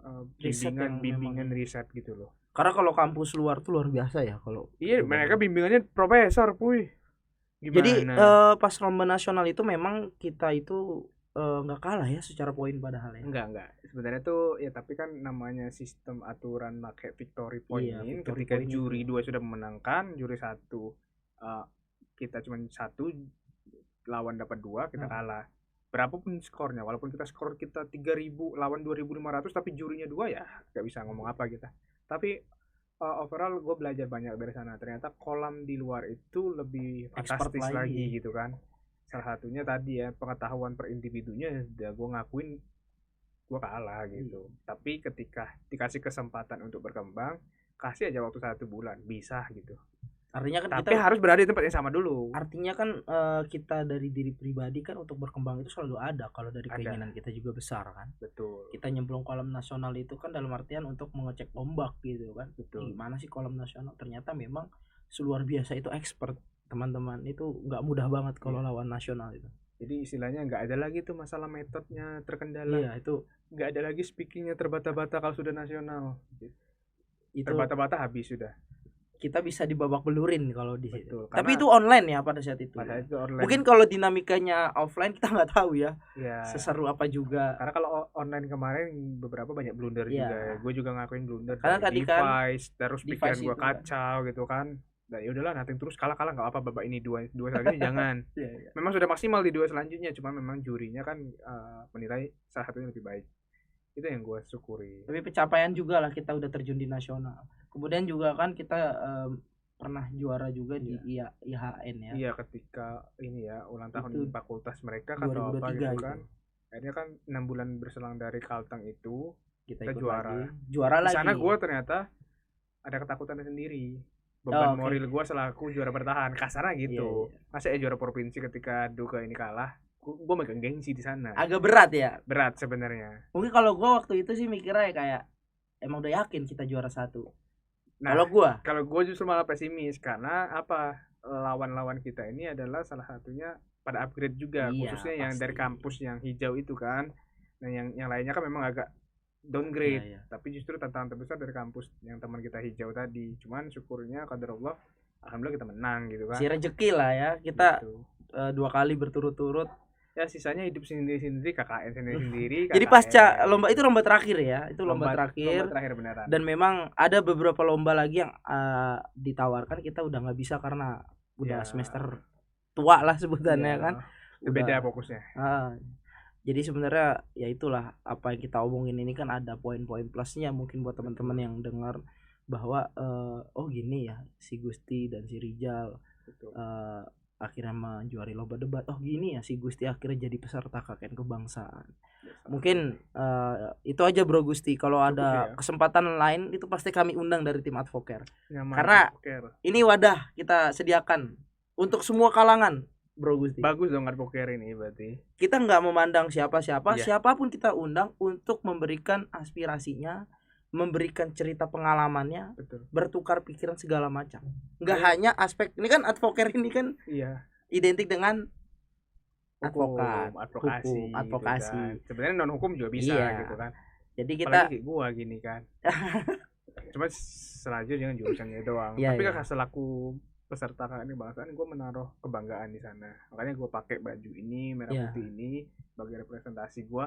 bimbingan riset gitu loh. Karena kalau kampus luar tuh luar biasa ya kalau. Iya, mereka bimbingannya profesor, puy. Gimana? Jadi pas lomba nasional itu memang kita itu nggak kalah ya secara poin padahal ya. Enggak. Sebenarnya tuh ya tapi kan namanya sistem aturan pakai victory point. Ketika juri 2 sudah memenangkan, juri 1 kita cuma 1 lawan dapat 2, kita kalah. Berapapun skornya, walaupun skor kita 3.000 lawan 2.500 tapi jurinya 2 ya nggak bisa ngomong apa kita. Tapi overall gue belajar banyak dari sana. Ternyata kolam di luar itu lebih fantastis lagi gitu kan. Salah satunya tadi ya pengetahuan per individunya udah gue ngakuin gue kalah gitu. Tapi ketika dikasih kesempatan untuk berkembang, kasih aja waktu 1 bulan bisa gitu. Artinya kan tapi kita harus berada di tempat yang sama dulu. Artinya kan kita dari diri pribadi kan untuk berkembang itu selalu ada. Kalau dari keinginan kita juga besar kan. Betul. Kita nyemplung kolam nasional itu kan dalam artian untuk mengecek ombak gitu kan. Betul. Gimana sih kolam nasional? Ternyata memang seluar biasa itu expert. Teman-teman itu nggak mudah banget kalau lawan nasional itu. Jadi istilahnya nggak ada lagi tuh masalah metodnya terkendala. Iya, itu nggak ada lagi speakingnya terbata-bata kalau sudah nasional. Itu terbata-bata habis sudah. Kita bisa dibabak belurin kalau di situ. Tapi itu online ya pada saat itu. Mungkin kalau dinamikanya offline kita nggak tahu ya. Seseru apa juga. Karena kalau online kemarin beberapa banyak blunder juga. Gue juga ngakuin blunder. Karena tadi device, terus pikiran gue kacau gitu kan. Dan ya udahlah, nating terus kalah nggak apa babak ini dua selanjutnya jangan. Memang sudah maksimal di 2 selanjutnya, cuma memang jurinya kan menilai salah satunya lebih baik. Itu yang gue syukuri. Tapi pencapaian juga lah kita udah terjun di nasional. Kemudian juga kan kita pernah juara juga di IHN ya. Iya, ketika ini ya ulang tahun itu fakultas mereka atau apa gitu kan. Akhirnya kan 6 bulan berselang dari Kalteng itu kita juara. Juara lagi. Di sana gue ternyata ada ketakutannya sendiri. Beban moral gue selaku juara bertahan, kasarnya gitu. Masa juara provinsi ketika Duka ini kalah, gue megang gengsi di sana. Agak berat ya? Berat sebenarnya. Mungkin kalau gue waktu itu sih mikirnya kayak emang udah yakin kita juara 1. Nah, kalau gue justru malah pesimis karena apa? Lawan-lawan kita ini adalah salah satunya pada upgrade juga, khususnya yang dari kampus yang hijau itu kan. Nah, yang lainnya kan memang agak downgrade, tapi justru tantangan terbesar dari kampus yang teman kita hijau tadi. Cuman syukurnya qadarullah, alhamdulillah kita menang gitu kan. Si rezeki lah ya, kita gitu. 2 kali berturut-turut. Ya sisanya hidup sendiri-sendiri, KKN sendiri-sendiri. Jadi pasca lomba itu lomba terakhir ya, itu lomba terakhir beneran. Dan memang ada beberapa lomba lagi yang ditawarkan, kita udah nggak bisa karena udah semester tua lah sebutannya kan. Beda fokusnya. Jadi sebenarnya ya itulah apa yang kita omongin ini kan ada poin-poin plusnya mungkin buat teman-teman yang dengar bahwa oh gini ya si Gusti dan si Rijal akhirnya menjuari lomba debat. Oh gini ya si Gusti akhirnya jadi peserta KKN kebangsaan. Mungkin itu aja Bro Gusti. Kalau ada kesempatan lain itu pasti kami undang dari tim Advoker. Karena ini wadah kita sediakan untuk semua kalangan. Bro Gusti. Bagus dong Advoker ini berarti. Kita nggak memandang siapa-siapa, siapapun kita undang untuk memberikan aspirasinya, memberikan cerita pengalamannya, bertukar pikiran segala macam. Nggak hanya aspek ini kan Advoker ini kan identik dengan advokasi, advokasi. Gitu kan. Sebenarnya non hukum juga bisa gitu kan. Jadi kita apalagi kayak gua gini kan. Cuma selaju dengan jurusannya doang. Tapi kan selaku peserta KKN kebangsaan gue menaruh kebanggaan di sana. Makanya gue pakai baju ini merah putih ini sebagai representasi gue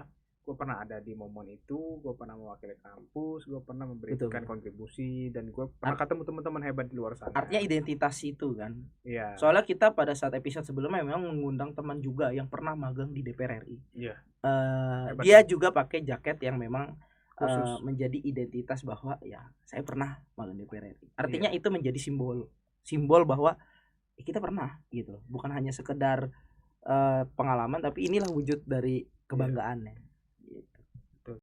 pernah ada di momen itu, gue pernah mewakili kampus, gue pernah memberikan kontribusi, dan gue pernah ketemu teman-teman hebat di luar sana. Artinya identitas itu kan. Iya. Soalnya kita pada saat episode sebelumnya memang mengundang teman juga yang pernah magang di DPR RI. Iya. Dia juga pakai jaket yang memang menjadi identitas bahwa ya saya pernah magang di DPR RI. Artinya itu menjadi simbol bahwa kita pernah gitu, bukan hanya sekedar pengalaman, tapi inilah wujud dari kebanggaannya.